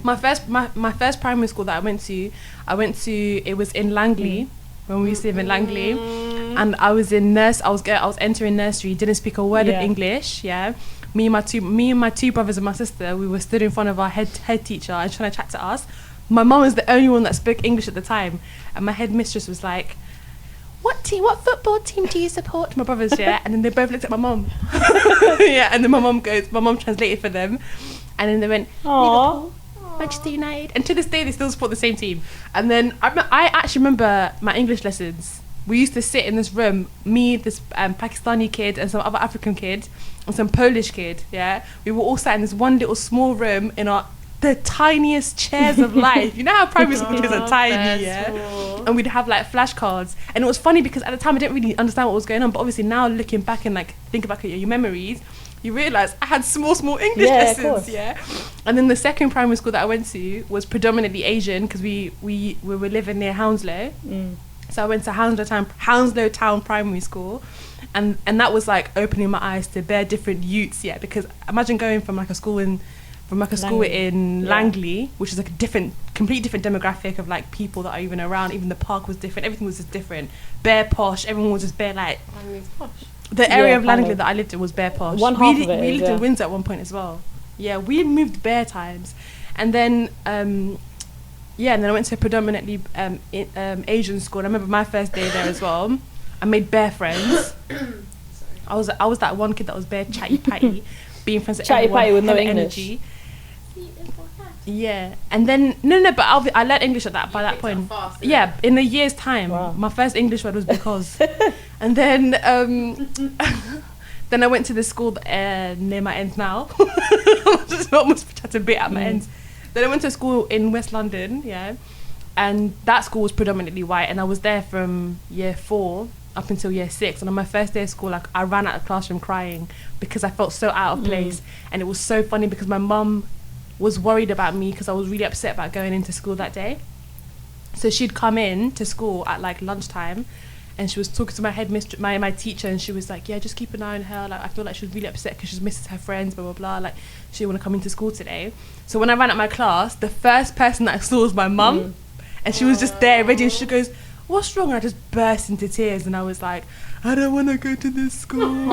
My first primary school that I went to, it was in Langley, when we used to live in Langley, and I was in I was entering nursery, didn't speak a word of
Yeah.
English, yeah. Me and my two brothers and my sister, we were stood in front of our head teacher and trying to chat to us. My mum was the only one that spoke English at the time, and my head mistress was like, what football team do you support? My brothers, yeah. And then they both looked at my mum. Yeah, and then my mum translated for them, and then they went,
Aww.
Liverpool, Manchester United, and to this day they still support the same team. And then I actually remember my English lessons. We used to sit in this room, me, this Pakistani kid, and some other African kid, and some Polish kid. Yeah, we were all sat in this one little small room in the tiniest chairs of life. You know how primary school kids are tiny, yeah? And we'd have like flashcards. And it was funny because at the time I didn't really understand what was going on, but obviously now looking back and like think back at your memories, you realise I had small English lessons, yeah? And then the second primary school that I went to was predominantly Asian because we were living near Hounslow. So I went to Hounslow Town Primary School, and that was like opening my eyes to bare different youths, yeah. Because imagine going from a school in Langley, which is like a complete different demographic of like people that are even around. Even the park was different. Everything was just different. Bare posh. Everyone was just bare like.
Langley's posh.
The area of Langley that I lived in was bare posh.
One half of it
we
is,
lived
yeah.
in Windsor at one point as well. Yeah, we moved bare times, and then. And then I went to a predominantly Asian school. And I remember my first day there as well. I made bare friends. I was that one kid that was bare chatty patty, being friends with
Chatty
everyone,
patty with no
hella
English.
energy. Yeah, and then but I learned English by that point.
Fast,
Yeah, in a year's time.
Wow.
My first English word was because, and then then I went to the school near my end now. Just almost had to bit at my ends. Then I went to school in West London, yeah, and that school was predominantly white, and I was there from year 4 up until year 6. And on my first day of school, like I ran out of the classroom crying because I felt so out of place, and it was so funny because my mum was worried about me because I was really upset about going into school that day. So she'd come in to school at like lunchtime, and she was talking to my headmistress, my teacher, and she was like, yeah, just keep an eye on her. Like I feel like she was really upset because she misses her friends, blah blah blah. Like she didn't want to come into school today. So when I ran out my class, the first person that I saw was my mum, and she was just there ready. And she goes, "What's wrong?" And I just burst into tears, and I was like, "I don't want to go to this school.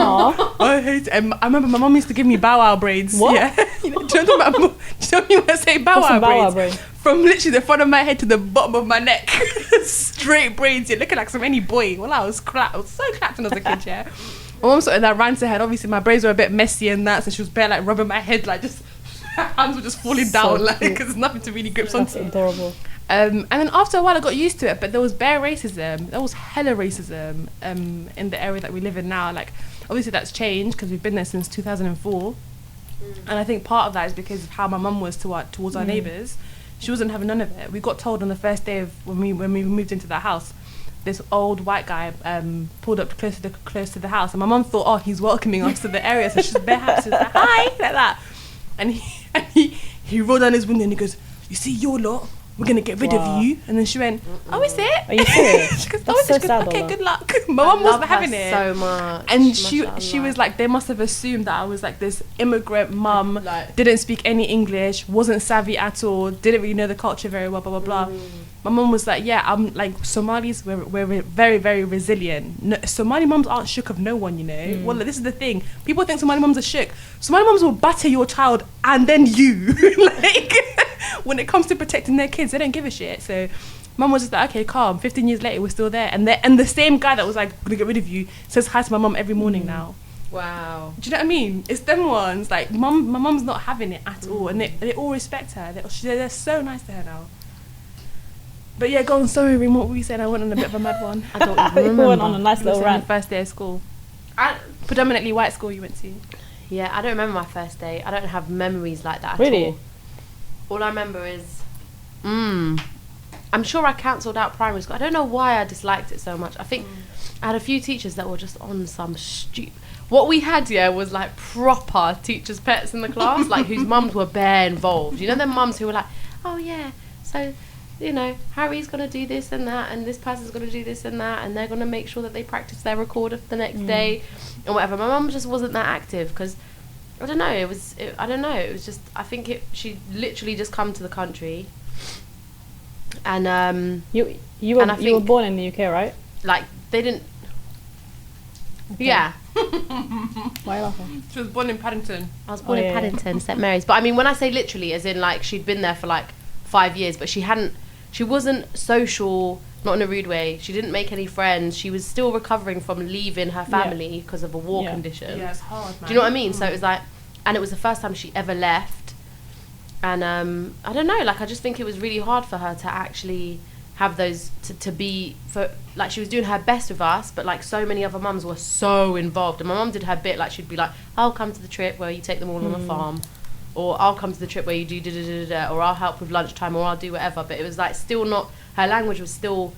I hate it." And I remember my mum used to give me bow wow braids.
What?
Yeah, do you know what I say? Bow
What's
wow
a bow wow
braids.
braid?
From literally the front of my head to the bottom of my neck. Straight braids, you're looking like some any boy. Well, I was so clapped when I was a kid, yeah. My mum sort of that ran to her. Obviously, my braids were a bit messy and that, so she was bare like rubbing my head, like just her hands were just falling down, like because there's nothing to really grip
That's
onto.
adorable.
And then after a while, I got used to it, but there was bare racism. There was hella racism in the area that we live in now. Like, Obviously that's changed because we've been there since 2004. And I think part of that is because of how my mum was towards our neighbours. She wasn't having none of it. We got told on the first day of when we moved into the house, this old white guy pulled up close to the house, and my mum thought, oh, he's welcoming us to the area, so she's bare happy, she's like, hi, like that. And he rolled down his window and he goes, you see your lot, we're gonna get rid of you. And then she went, oh, is it?
Are you serious?
She goes,
That's so sad,
okay,
though.
good luck. My mum wasn't having it
so much.
and she was like, they must have assumed that I was like this immigrant mum, didn't speak any English, wasn't savvy at all, didn't really know the culture very well, blah blah blah. My mum was like, yeah, I'm like, Somalis, we're very, very resilient. No, Somali mums aren't shook of no one, you know. Well, this is the thing, people think Somali mums are shook. Somali mums will batter your child and then you like when it comes to protecting their kids, they don't give a shit. So mum was just like, okay, calm. 15 years later, we're still there, and the same guy that was like, gonna get rid of you says hi to my mum every morning now.
Wow.
Do you know what I mean? It's them ones. Like, my mum's not having it at all, and they all respect her. They're so nice to her now. But yeah, go on. Sorry, Reem, what were you saying? I went on a bit of a mad one.
I don't even remember.
You went on a nice little
The
rant.
first day of school. Predominantly white school you went to.
Yeah, I don't remember my first day. I don't have memories like that at
Really?
all. All I remember is, I'm sure I cancelled out primary school. I don't know why I disliked it so much. I think I had a few teachers that were just on some stupid... What we had, was like proper teachers' pets in the class, like whose mums were bare involved. You know, them mums who were like, oh yeah, so, you know, Harry's going to do this and that, and this person's going to do this and that, and they're going to make sure that they practice their recorder for the next day, and whatever. My mum just wasn't that active, because... I don't know. It was just. I think she literally just come to the country, and
You were born in the UK, right?
like they didn't.
Okay.
Yeah,
Why are you laughing?
She was born in Paddington.
I was born
Oh,
in
yeah.
Paddington, St Mary's. But I mean, when I say literally, as in like she'd been there for like 5 years, but she wasn't social. Not in a rude way. She didn't make any friends. She was still recovering from leaving her family because of a war condition.
Yeah, it's hard, man.
Do you know what I mean? So it was like, and it was the first time she ever left. And I don't know, like I just think it was really hard for her to actually have those, to be, for like she was doing her best with us, but like so many other mums were so involved. And my mum did her bit, like she'd be like, I'll come to the trip where you take them all on the farm. Or I'll come to the trip where you do da-da-da-da-da, or I'll help with lunchtime, or I'll do whatever. But it was like still not, her language was still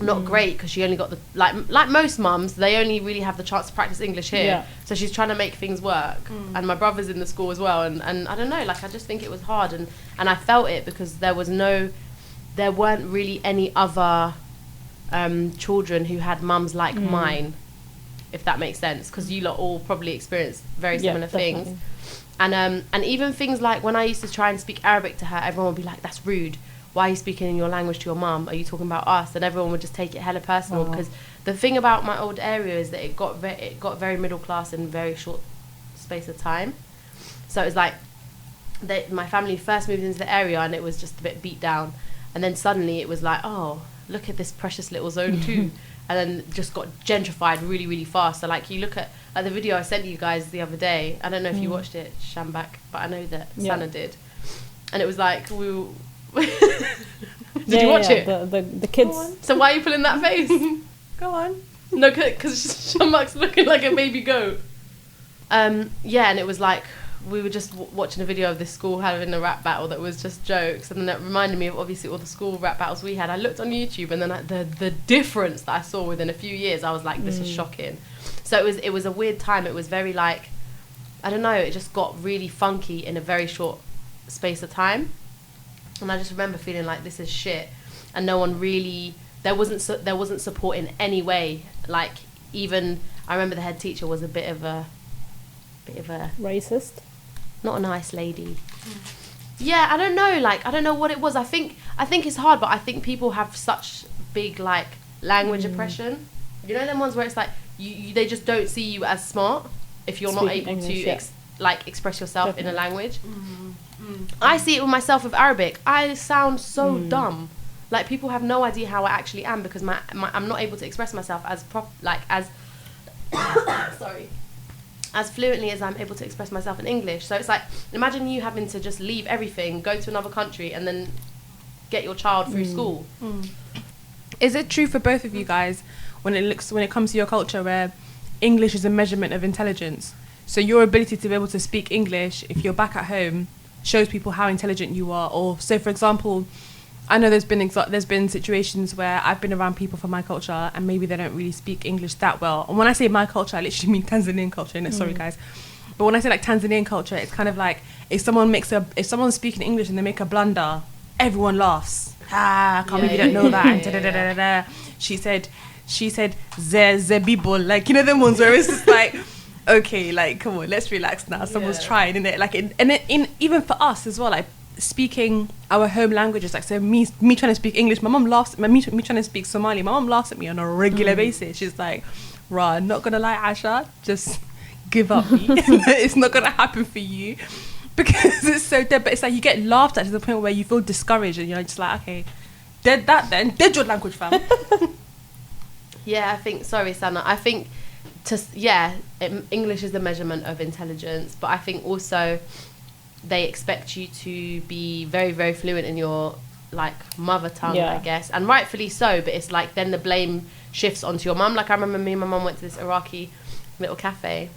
not great, because she only got the, like most mums, they only really have the chance to practice English here.
Yeah.
So she's trying to make things work. And my brother's in the school as well. And I don't know, like I just think it was hard. And I felt it because there weren't really any other children who had mums like mine, if that makes sense. Because you lot all probably experienced very similar things.
Definitely.
And even things like when I used to try and speak Arabic to her, everyone would be like, that's rude. Why are you speaking in your language to your mum? Are you talking about us? And everyone would just take it hella personal. Because the thing about my old area is that it got very middle class in a very short space of time. So it was like my family first moved into the area and it was just a bit beat down. And then suddenly it was like, oh, look at this precious little zone too. And then just got gentrified really, really fast. So like you look at like the video I sent you guys the other day. I don't know if you watched it, Shambak, but I know that Sana did. And it was like, did you watch it?
The kids.
So why are you pulling that face?
Go on.
No, because Shambak's looking like a baby goat. Yeah, and it was like, we were just watching a video of this school having a rap battle that was just jokes, and then that reminded me of obviously all the school rap battles we had. I looked on YouTube, and then the difference that I saw within a few years, I was like, this is shocking. So it was a weird time. It was very like, I don't know, it just got really funky in a very short space of time, and I just remember feeling like this is shit, and no one really, there wasn't support in any way. Like even I remember the head teacher was a bit of a
Racist.
Not a nice lady. Yeah, I don't know. Like, I don't know what it was. I think it's hard, but I think people have such big like language oppression. You know, them ones where it's like they just don't see you as smart if you're not able
English,
to express yourself in a language. I see it with myself with Arabic. I sound so dumb. Like people have no idea how I actually am because I'm not able to express myself as sorry, as fluently as I'm able to express myself in English. So it's like, imagine you having to just leave everything, go to another country, and then get your child through school.
Is it true for both of you guys when it comes to your culture where English is a measurement of intelligence. So your ability to be able to speak English, if you're back at home, shows people how intelligent you are. Or so, for example, I know there's been situations where I've been around people from my culture and maybe they don't really speak English that well. And when I say my culture, I literally mean Tanzanian culture. Sorry, guys. But when I say like Tanzanian culture, it's kind of like if someone's speaking English and they make a blunder, everyone laughs. I can't believe you don't know that. And She said ze people, like, you know, them ones where it's just like, okay, like, come on, let's relax now. Someone's trying, innit? Like, even for us as well, like speaking our home languages, like, so me trying to speak English, my mum laughs. Me trying to speak Somali, my mum laughs at me on a regular basis. She's like, "Rah, not gonna lie, Asha, just give up. It's not gonna happen for you." Because it's so dead, but it's like you get laughed at to the point where you feel discouraged and you're just like, okay, dead your language, fam.
Yeah, I think, sorry, Sana, I think English is the measurement of intelligence, but I think also they expect you to be very, very fluent in your, like, mother tongue, I guess, and rightfully so, but it's like then the blame shifts onto your mum. Like, I remember me and my mum went to this Iraqi little cafe,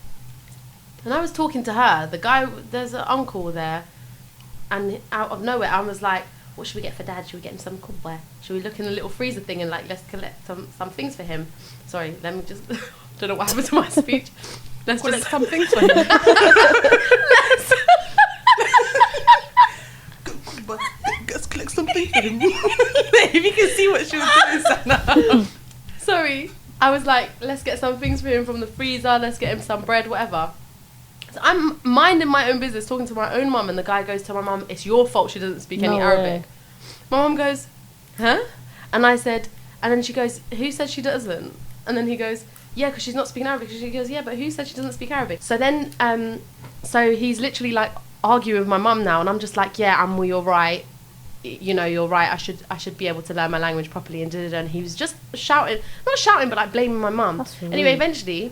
and I was talking to her, there's an uncle there, and out of nowhere I was like, what should we get for Dad? Should we get him some cookware? Should we look in the little freezer thing and, like, let's collect some things for him? Sorry, let me just don't know what happened to my speech. Let's collect some things for him.
Let's collect something for him. If you can see what she was doing, Sana.
Sorry, I was like, let's get some things for him from the freezer. Let's get him some bread, whatever. So I'm minding my own business, talking to my own mum, and the guy goes to my mum, "It's your fault she doesn't speak any Arabic." My mum goes, "Huh?" And I said, and then she goes, "Who said she doesn't?" And then he goes, "Yeah, because she's not speaking Arabic." She goes, "Yeah, but who said she doesn't speak Arabic?" So then, so he's literally like arguing with my mum now, and I'm just like, "Yeah, Ammu, you're right. You know, you're right. I should be able to learn my language properly." And he was just shouting, not shouting, but like blaming my mum. Anyway, eventually,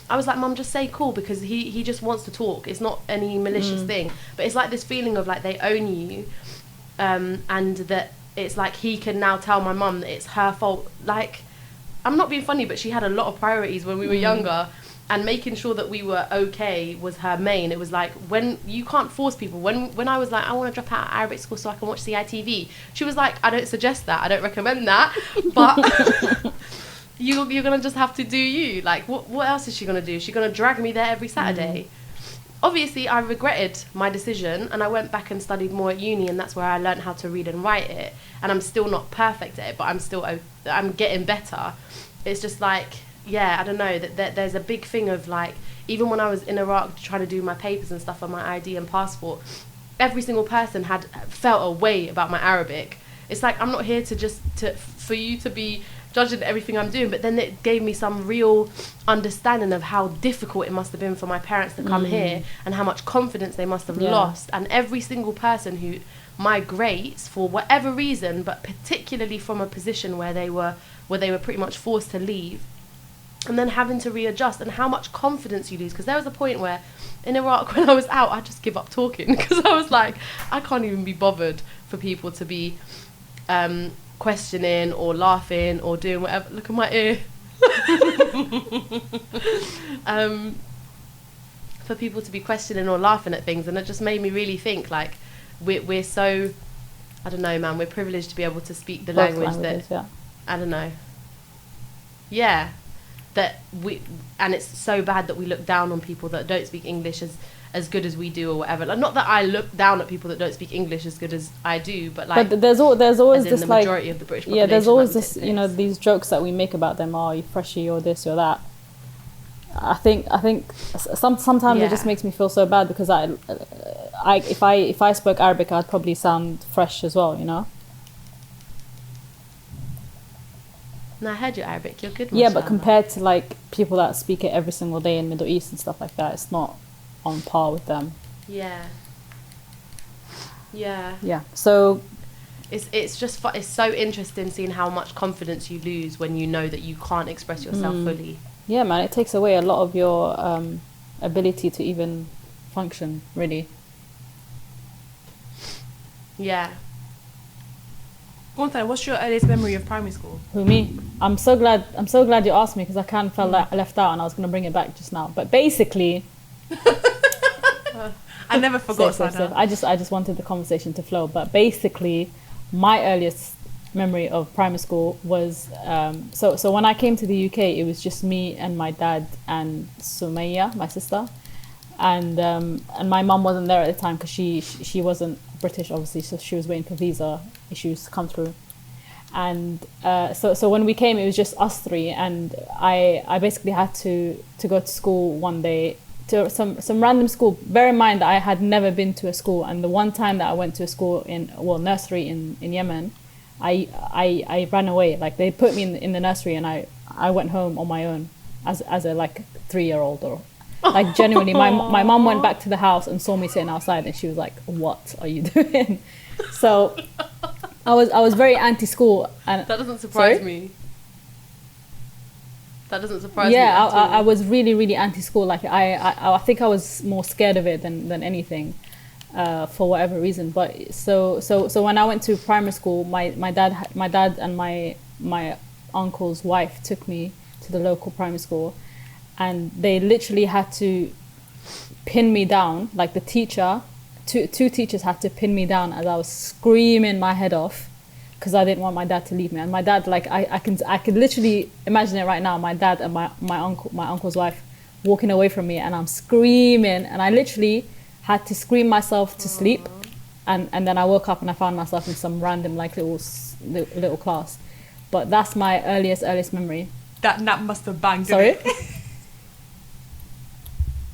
I was like, "Mum, just say cool," because he just wants to talk. It's not any malicious thing, but it's like this feeling of like they own you, and that it's like he can now tell my mum that it's her fault. Like, I'm not being funny, but she had a lot of priorities when we were younger, and making sure that we were okay was her main. It was like, when you can't force people. When I was like, I want to drop out of Arabic school so I can watch CITV, she was like, I don't suggest that, I don't recommend that, but you're gonna just have to do you. Like, what else is she gonna do? Is she gonna drag me there every Saturday? Obviously, I regretted my decision, and I went back and studied more at uni, and that's where I learned how to read and write it. And I'm still not perfect at it, but I'm getting better. It's just like, yeah, I don't know, that there's a big thing of like, even when I was in Iraq trying to do my papers and stuff on my ID and passport, every single person had felt a way about my Arabic. It's like, I'm not here for you to be judging everything I'm doing, but then it gave me some real understanding of how difficult it must have been for my parents to come here, and how much confidence they must have lost. And every single person who migrates for whatever reason, but particularly from a position where they were pretty much forced to leave, and then having to readjust, and how much confidence you lose. Because there was a point where in Iraq, when I was out, I just give up talking, because I was like, I can't even be bothered for people to be questioning or laughing or doing whatever. Look at my ear. For people to be questioning or laughing at things, and it just made me really think, like, we're so, I don't know, man, we're privileged to be able to speak the language that, I don't know, that and it's so bad that we look down on people that don't speak English as good as we do or whatever. Like, not that I look down at people that don't speak English as good as I do, but like,
but there's always this,
the
like,
majority of the British population,
there's always this, you know, these jokes that we make about them, oh, you freshie, you're this, you're that. I think sometimes it just makes me feel so bad, because if I spoke Arabic, I'd probably sound fresh as well, you know.
No, I heard your Arabic. You're good.
Yeah, but compared to like people that speak it every single day in Middle East and stuff like that, it's not on par with them.
Yeah.
So
it's just it's so interesting seeing how much confidence you lose when you know that you can't express yourself fully.
Yeah, man, it takes away a lot of your ability to even function, really.
Yeah.
Go on, Tanya, what's your earliest memory of primary school?
Who, me? I'm so glad you asked me, because I kind of felt left out, and I was going to bring it back just now. But basically,
I never forgot Sana.
I just wanted the conversation to flow. But basically, my earliest memory of primary school was so when I came to the UK, it was just me and my dad and Sumaya, my sister, and my mum wasn't there at the time because she wasn't British, obviously, so she was waiting for visa issues to come through. And so when we came, it was just us three, and I basically had to go to school one day, to some random school. Bear in mind that I had never been to a school, and the one time that I went to a school nursery in Yemen, I ran away. Like, they put me in the nursery, and I went home on my own as a like 3-year-old, or like genuinely my mum went back to the house and saw me sitting outside, and she was like, "What are you doing?" So I was very anti-school, and
that doesn't surprise me. That doesn't surprise me.
Yeah, I was really, really anti-school. Like I think I was more scared of it than anything, for whatever reason. But so when I went to primary school, my dad and my uncle's wife took me to the local primary school, and they literally had to pin me down. Like, the teacher, two teachers had to pin me down as I was screaming my head off, because I didn't want my dad to leave me. And my dad, like, I could literally imagine it right now. My dad and my uncle's wife walking away from me, and I'm screaming, and I literally had to scream myself to sleep. And then I woke up and I found myself in some random, like, little class. But that's my earliest memory.
That nap must have banged.
Sorry?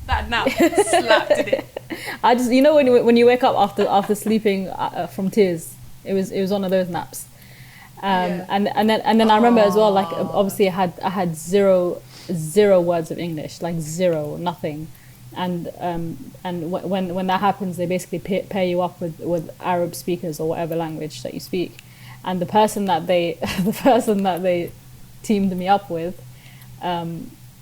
That nap slapped it.
I just, when you wake up after sleeping from tears, it was one of those naps. And then I remember as well, like, obviously I had zero words of English, like zero, nothing. And when that happens, they basically pair you up with Arab speakers or whatever language that you speak. And the person that they teamed me up with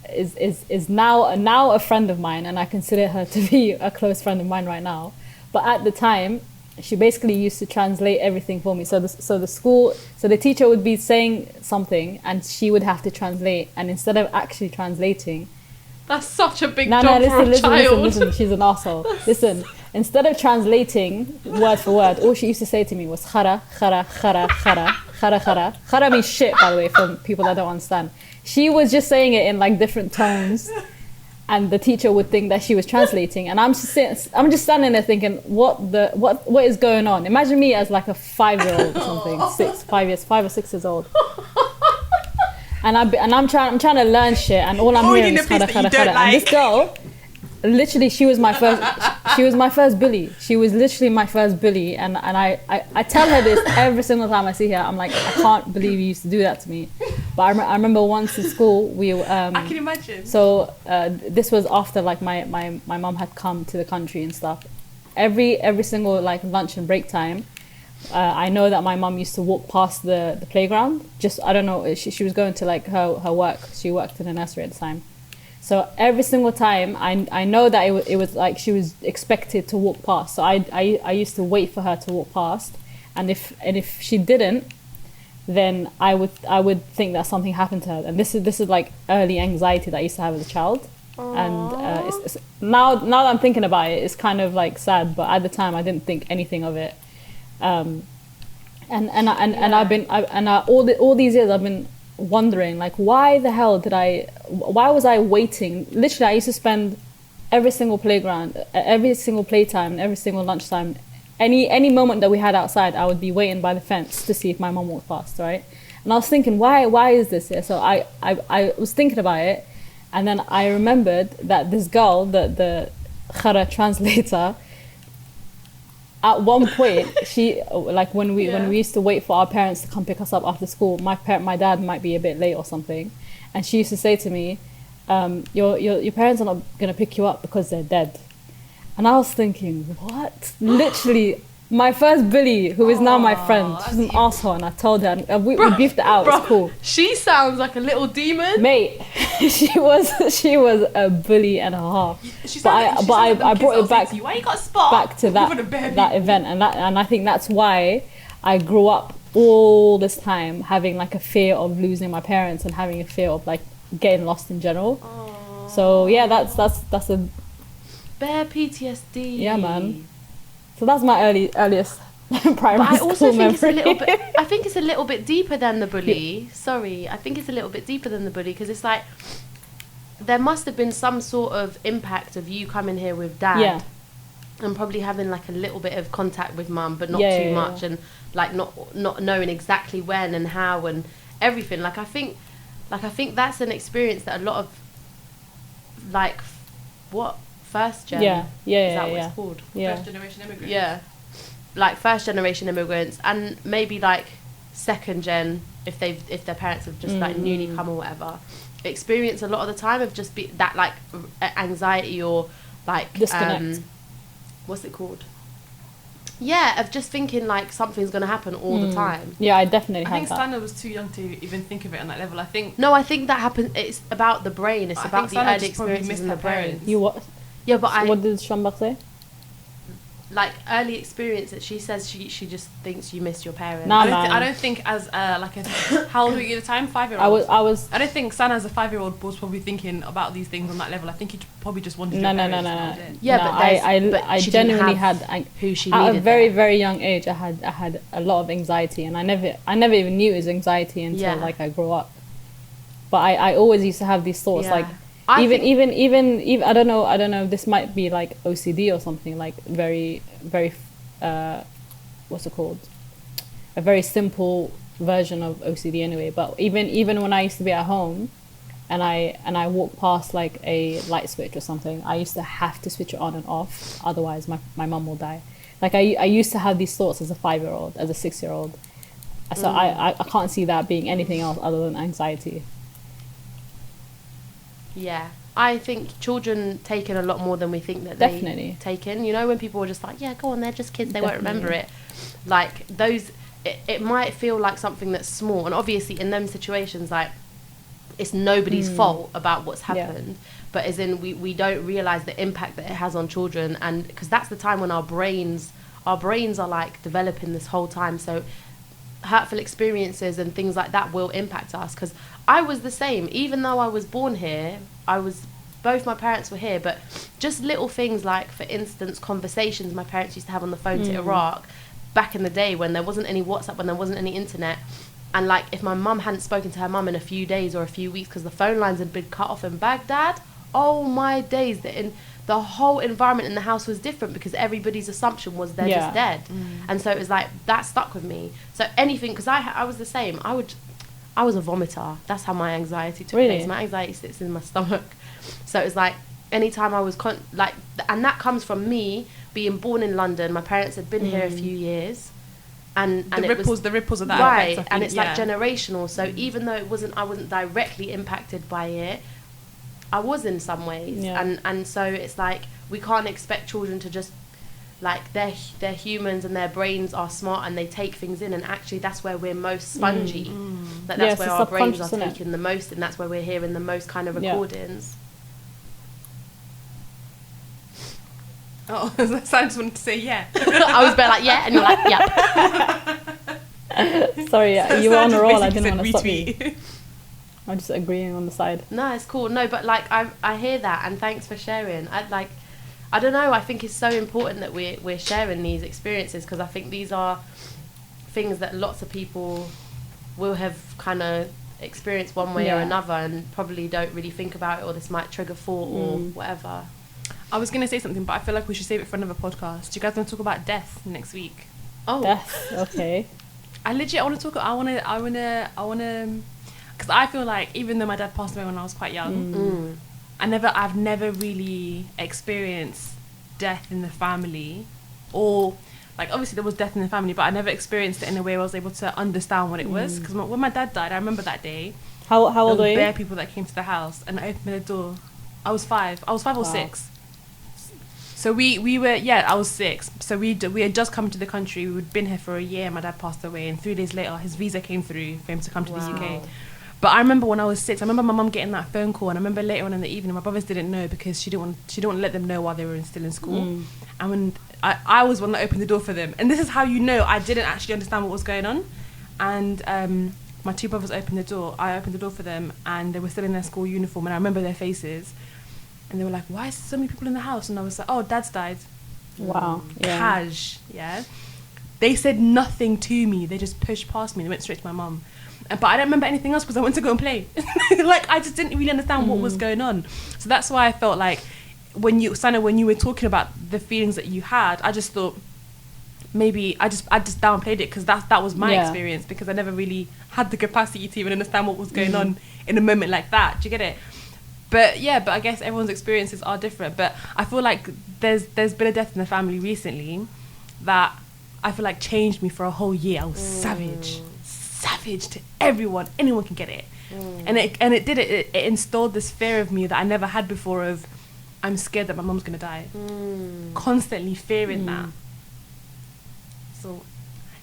is now a friend of mine, and I consider her to be a close friend of mine right now. But at the time, she basically used to translate everything for me. So the teacher would be saying something, and she would have to translate. And instead of actually translating,
that's such a big job for a child.
Listen, she's an arsehole. Listen, instead of translating word for word, all she used to say to me was khara, khara, khara, khara, khara, khara. Khara means shit, by the way, for people that don't understand. She was just saying it in, like, different tones, and the teacher would think that she was translating, and I'm just standing there thinking, what is going on? Imagine me as, like, a 5-year-old or something, 5 or 6 years old. And I'm trying to learn shit, and all I'm hearing is khara, khara, khara. And this girl, literally, she was my first bully. She was literally my first bully, and I tell her this every single time I see her. I'm like, I can't believe you used to do that to me. But I remember once in school,
I can imagine.
So this was after, like, my mum had come to the country and stuff. Every single, like, lunch and break time, I know that my mum used to walk past the playground. Just, I don't know, she was going to, like, her work. She worked in a nursery at the time. So every single time, I know that it was like she was expected to walk past. So I used to wait for her to walk past, and if she didn't, then I would think that something happened to her. And this is like early anxiety that I used to have as a child. Aww. And it's now that I'm thinking about it, it's kind of, like, sad. But at the time, I didn't think anything of it. And all these years I've been wondering, like, why was I waiting? Literally, I used to spend every single playground, every single playtime, every single lunchtime, any moment that we had outside, I would be waiting by the fence to see if my mum walked past, right? And I was thinking, why is this here? So I was thinking about it, and then I remembered that this girl, the khara translator, at one point, she, like, when we used to wait for our parents to come pick us up after school, my dad might be a bit late or something, and she used to say to me, your parents are not going to pick you up because they're dead. And I was thinking, what? Literally, my first bully, who is now my friend, she's an asshole, and I told her, and we beefed it out. It's cool.
She sounds like a little demon,
mate. she was a bully and a half. I brought it back to that event, and I think that's why I grew up all this time having like a fear of losing my parents and having a fear of like getting lost in general.
Aww.
So yeah, that's a
bare PTSD.
Yeah, man. So that's my earliest primary
But I
school
also think
memory.
it's a little bit. I think it's a little bit deeper than the bully. Sorry, I think it's a little bit deeper than the bully because it's like there must have been some sort of impact of you coming here with dad.
Yeah.
And probably having like a little bit of contact with mum, but not
Yeah,
too
yeah,
much, and like not knowing exactly when and how and everything. Like I think that's an experience that a lot of like what first gen.
Yeah.
Is that what it's called?
Yeah.
First generation immigrants.
Yeah, like first generation immigrants, and maybe like second gen if their parents have just like newly come or whatever. Experience a lot of the time of just be that like anxiety or like
Disconnect.
What's it called? Yeah, of just thinking like something's gonna happen all the time.
Yeah, I definitely
I
had
think
that.
Sana was too young to even think of it on that level. I think
No, I think that happens. It's about the brain. It's
I
about
think
the
Sana
early
just probably
experiences
missed
in the
her
brain.
parents.
You what?
Yeah, but
What did Shambak say?
like early experiences. She says she just thinks you miss your parents.
Nah,
I don't think as like a how old were you at the time? 5-year-old.
I was.
I don't think Sana as a 5-year-old was probably thinking about these things on that level. I think he probably just wanted
No.
your parents. and that was it.
Yeah,
no,
but there's-
I
she didn't
genuinely
have
had
who she
at
needed
a very
there.
very young age. I had a lot of anxiety, and I never even knew it was anxiety until
Yeah.
like I grew up. But I always used to have these thoughts
Yeah.
like
I
even
think-
I don't know. This might be like OCD or something like very what's it called? A very simple version of OCD anyway. But even when I used to be at home, and I walk past like a light switch or something, I used to have to switch it on and off. Otherwise, my mum will die. Like I used to have these thoughts as a 5-year-old, as a 6-year-old. So I can't see that being anything else other than anxiety.
Yeah. I think children take in a lot more than we think that
Definitely.
they take in. You know, when people are just like, yeah, go on, they're just kids, they won't remember
Definitely.
it. Like, those, it might feel like something that's small. And obviously, in them situations, like, it's nobody's fault about what's
Yeah.
happened. But as in, we don't realise the impact that it has on children. And because that's the time when our brains are, like, developing this whole time. So hurtful experiences and things like that will impact us, because I was the same. Even though I was born here, both my parents were here, but just little things like, for instance, conversations my parents used to have on the phone to Iraq back in the day when there wasn't any WhatsApp, when there wasn't any internet, and like if my mum hadn't spoken to her mum in a few days or a few weeks because the phone lines had been cut off in Baghdad, oh my days, the whole environment in the house was different because everybody's assumption was they're just dead. And so it was like, that stuck with me. So anything, because I was the same, I was a vomiter. That's how my anxiety took
Really?
place. My anxiety sits in my stomach. So it was like, anytime I was and that comes from me being born in London. My parents had been here a few years, and
The ripples of that
right,
effect, I think,
and it's like
yeah.
generational. So even though I wasn't directly impacted by it, I was in some ways,
Yeah.
and so it's like we can't expect children to just like they're humans and their brains are smart and they take things in, and actually that's where we're most spongy. That's
Yes,
where
it's
our brains are
subconscious, innit?
taking the most, and that's where we're hearing the most kind of
Yeah.
recordings.
Oh, I just wanted to say yeah.
I was a bit like, yeah, and you're like, yeah.
Sorry, you were on a roll. I
Basically
didn't want to stop you.
retweet.
I'm just agreeing on the side.
No, it's cool. No, but like I hear that, and thanks for sharing. I don't know. I think it's so important that we're sharing these experiences, because I think these are things that lots of people will have kind of experienced one way or
Yeah.
another, and probably don't really think about it, or this might trigger thought or whatever.
I was gonna say something, but I feel like we should save it for another podcast. Do you guys want to talk about death next week?
Oh,
Death. Okay.
I want to talk. I wanna, because I feel like even though my dad passed away when I was quite young, I've never really experienced death in the family, or like obviously there was death in the family, but I never experienced it in a way where I was able to understand what it was. Because when my dad died, I remember that day.
How old
there
were
were
you?
bare people that came to the house, and I opened the door. I was 5. I was 5 or
Wow.
6. So we were, I was 6. So we had just come to the country. We'd been here for a year. My dad passed away, and 3 days later, his visa came through for him to come to the UK. But I remember when I was 6, I remember my mum getting that phone call, and I remember later on in the evening, my brothers didn't know because she didn't want to let them know while they were still in school. And when I was one that opened the door for them, and this is how you know I didn't actually understand what was going on. and my two brothers opened the door. I opened the door for them, and they were still in their school uniform, and I remember their faces, and they were like, "Why is so many people in the house?" And I was like, "Oh, Dad's died."
Wow. Yeah.
Cash, yeah. They said nothing to me. They just pushed past me. They went straight to my mum. But I don't remember anything else because I went to go and play. Like, I just didn't really understand what was going on. So that's why I felt like when you were talking about the feelings that you had, I just thought maybe I just downplayed it because that was my experience, because I never really had the capacity to even understand what was going on in a moment like that. Do you get it? But I guess everyone's experiences are different. But I feel like there's been a death in the family recently that I feel like changed me for a whole year. I was savage to everyone. Anyone can get it. And it installed this fear of me that I never had before of, I'm scared that my mom's gonna die. Constantly fearing that. So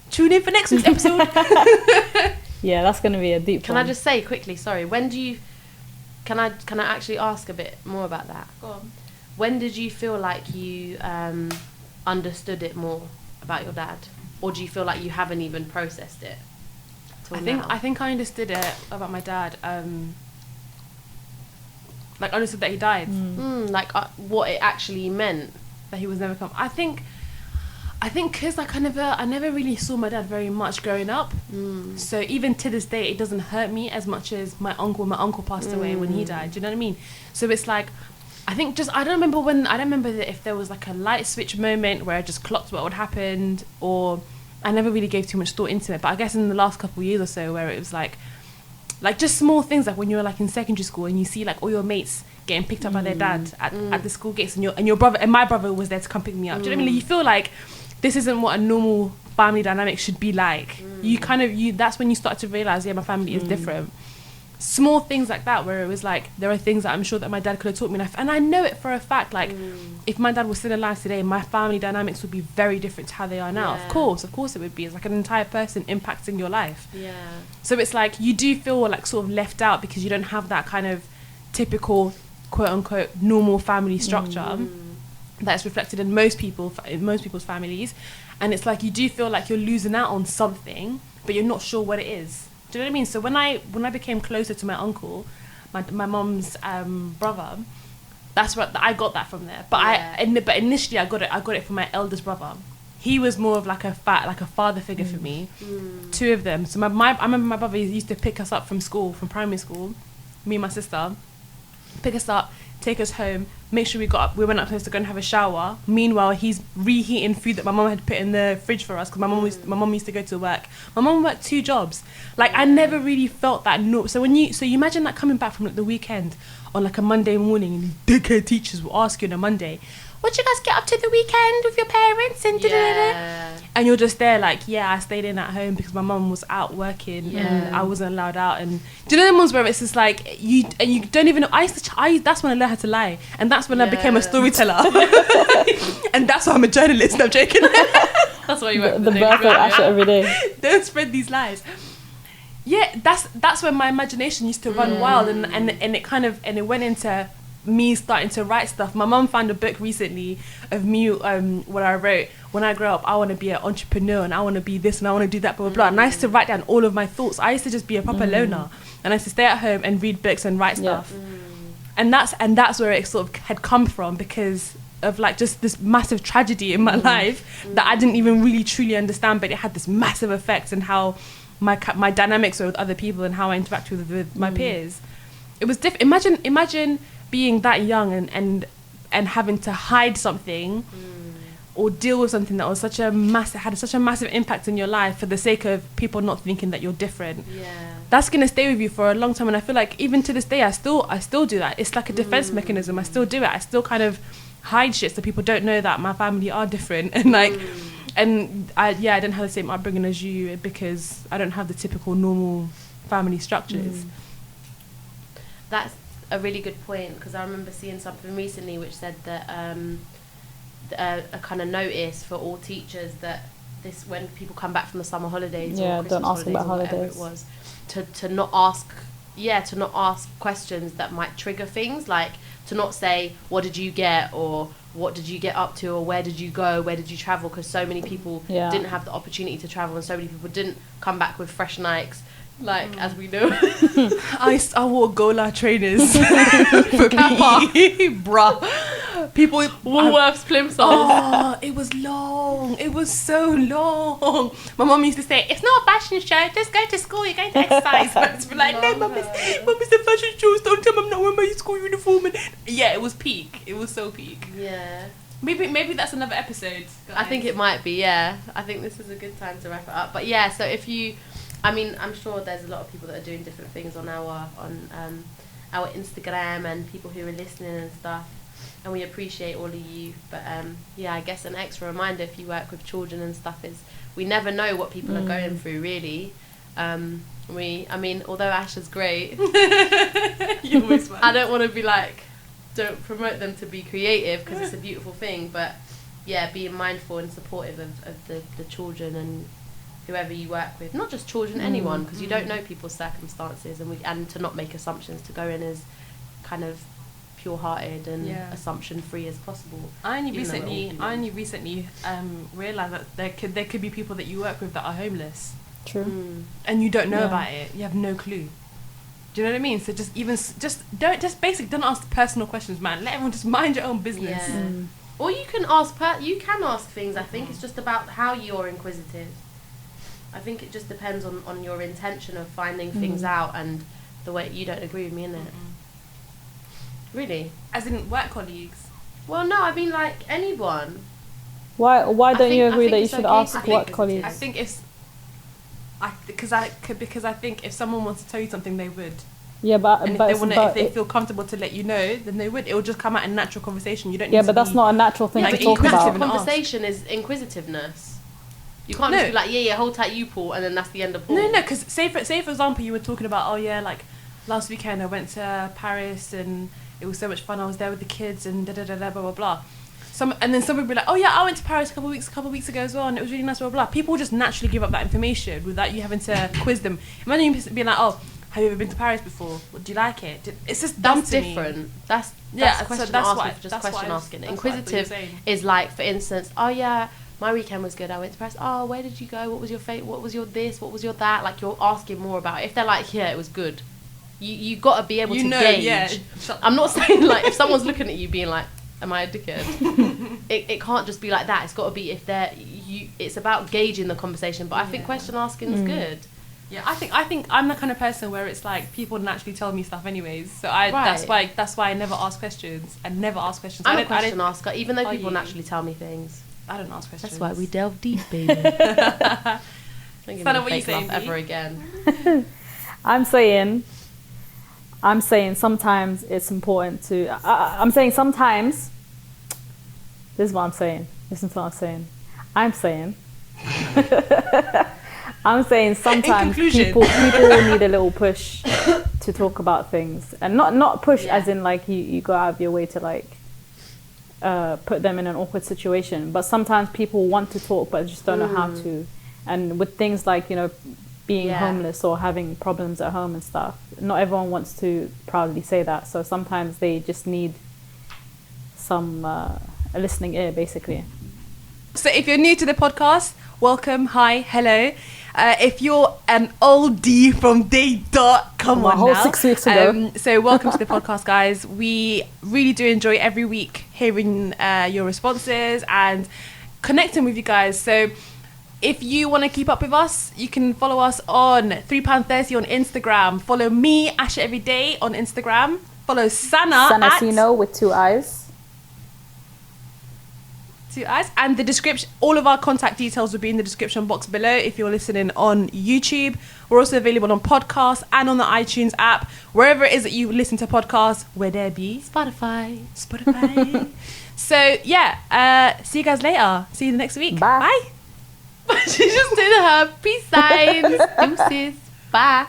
tune in for next week's episode.
Yeah, that's gonna be a deep
Can
one.
I just say quickly, sorry, when do you can I actually ask a bit more about that?
Go on.
When did you feel like you understood it more about your dad? Or do you feel like you haven't even processed it till now?
I think I understood it about my dad. Like, I understood that he died.
Like what it actually meant.
That he was never come. I think because like I never really saw my dad very much growing up. So even to this day, it doesn't hurt me as much as my uncle. My uncle passed away when he died. Do you know what I mean? So it's like, I think I don't remember if there was like a light switch moment where I just clocked what would happen, or I never really gave too much thought into it. But I guess in the last couple of years or so, where it was like just small things, like when you're like in secondary school and you see like all your mates getting picked up by their dad at the school gates, and your brother and my brother was there to come pick me up. Do you know what I mean? You feel like this isn't what a normal family dynamic should be like. That's when you start to realize, my family is different. Small things like that, where it was like, there are things that I'm sure that my dad could have taught me, and I know it for a fact, like if my dad was still alive today, my family dynamics would be very different to how they are now. Of course it would be. It's like an entire person impacting your life. So it's like you do feel like sort of left out because you don't have that kind of typical quote unquote normal family structure that's reflected in most people's families, and it's like you do feel like you're losing out on something, but you're not sure what it is. Do you know what I mean? So when I became closer to my uncle, my mom's brother, that's what I got that from there. But but initially I got it from my eldest brother. He was more of like a father figure for me. Two of them. So I remember my brother used to pick us up from primary school, me and my sister, pick us up, take us home, make sure we went upstairs to go and have a shower. Meanwhile, he's reheating food that my mum had put in the fridge for us, because my mum used to go to work. My mum worked 2 jobs. Like, I never really felt that. So you imagine that coming back from like the weekend on like a Monday morning, and these dickhead teachers will ask you on a Monday, what you guys get up to the weekend with your parents and and you're just there like, I stayed in at home because my mum was out working and I wasn't allowed out. And do you know the ones where it's just like you don't even know. That's when I learned how to lie, and that's when I became a storyteller. And that's why I'm a journalist. No, I'm joking.
That's why you work
the birth of Asha every day.
Don't spread these lies. That's when my imagination used to run wild, and it went into me starting to write stuff. My mum found a book recently of me what I wrote. When I grow up, I want to be an entrepreneur, and I want to be this, and I want to do that, blah blah blah. And I used to write down all of my thoughts. I used to just be a proper loner, and I used to stay at home and read books and write stuff. And that's where it sort of had come from, because of like just this massive tragedy in my life that I didn't even really truly understand, but it had this massive effect on how my dynamics were with other people and how I interact with my peers. It was different. Imagine being that young and having to hide something or deal with something that was had such a massive impact in your life for the sake of people not thinking that you're different. That's gonna stay with you for a long time, and I feel like even to this day I still do that. It's like a defense mechanism. I still do it. I still kind of hide shit so people don't know that my family are different, and like and I don't have the same upbringing as you, because I don't have the typical normal family structures.
That's a really good point, because I remember seeing something recently which said that a kind of notice for all teachers that this, when people come back from the summer holidays or Christmas
don't ask about
holidays or
holidays.
whatever it was, to not ask questions that might trigger things, like to not say, what did you get, or what did you get up to, or where did you go, where did you travel, because so many people didn't have the opportunity to travel, and so many people didn't come back with fresh Nikes, like, as we know.
I wore Gola trainers for PE, bruh. People,
Woolworths plimsolls.
Oh, it was long. It was so long. My mum used to say, it's not a fashion show, just go to school, you're going to exercise. But it's like, no, mum, it's a fashion show, don't tell me I'm not wearing my school uniform. And yeah, it was peak. It was so peak.
Yeah.
Maybe that's another episode, guys.
I think it might be, yeah. I think this is a good time to wrap it up. But yeah, so if you, I mean, I'm sure there's a lot of people that are doing different things on our Instagram, and people who are listening and stuff. And we appreciate all of you. But yeah, I guess an extra reminder, if you work with children and stuff, is we never know what people are going through, really. I mean, although Asha's great, I don't want to be like, don't promote them to be creative, because it's a beautiful thing. But yeah, being mindful and supportive of the children and whoever you work with, not just children, anyone, because you don't know people's circumstances, and to not make assumptions, to go in as kind of pure-hearted and assumption-free as possible.
I only recently realised that there could be people that you work with that are homeless.
True.
And you don't know about it. You have no clue. Do you know what I mean? So don't ask personal questions, man. Let everyone just mind your own business.
Yeah. Or you can ask things. I think it's just about how you're inquisitive. I think it just depends on your intention of finding things out, and the way. You don't agree with me, innit? Really? As in work colleagues? Well, no, I mean like anyone.
Why don't you agree that you should ask work colleagues?
I think because I think if someone wants to tell you something, they would.
Yeah, but
if they feel comfortable to let you know, then they would. It will just come out in natural conversation. You don't.
Yeah, but that's not a natural thing to talk about.
Conversation is inquisitiveness. You can't just be like, yeah, hold tight, you Paul, and then that's the end of Paul.
No, because say for example, you were talking about, like last weekend I went to Paris and it was so much fun. I was there with the kids and blah blah blah. And then somebody would be like, oh yeah, I went to Paris a couple of weeks ago as well, and it was really nice, blah blah blah. People just naturally give up that information without you having to quiz them. Imagine you being like, oh, have you ever been to Paris before? Do you like it? It's just dumb to me.
That's question asking. Inquisitive is like, for instance, oh yeah, my weekend was good. I went to Paris. Oh, where did you go? What was your fate? What was your this? What was your that? Like, you're asking more about it. If they're like, yeah, it was good. You got to be able to gauge. Yeah, I'm not saying like if someone's looking at you being like, am I a dickhead? it can't just be like that. It's got to be it's about gauging the conversation. But I think question asking is good.
Yeah, I think I'm the kind of person where it's like people naturally tell me stuff anyways. So that's why I never ask questions. I'm
a question asker, even though people naturally tell me things.
I don't ask questions.
That's why we delve deep, baby.
Sana, what you saying?
Ever again?
I'm saying sometimes it's important to. I'm saying sometimes. This is what I'm saying. Listen to what I'm saying. I'm saying sometimes people need a little push to talk about things, and not push as in like you go out of your way to like put them in an awkward situation. But sometimes people want to talk but just don't know how to. And with things like being homeless or having problems at home and stuff, not everyone wants to proudly say that. So sometimes they just need some a listening ear, basically.
So if you're new to the podcast, welcome, hi, hello. If you're an oldie from day dot, come on now.
6 weeks ago.
So welcome to the podcast, guys. We really do enjoy every week hearing your responses and connecting with you guys. So if you want to keep up with us, you can follow us on £3.30 on Instagram. Follow me, Asha Everyday, on Instagram. Follow Sana
Sanasino with 2 eyes.
2 eyes. And the description, all of our contact details will be in the description box below if you're listening on YouTube. We're also available on podcasts and on the iTunes app. Wherever it is that you listen to podcasts, where there be.
Spotify.
So, yeah. See you guys later. See you next week.
Bye.
She just did her peace signs. Deuces. Bye.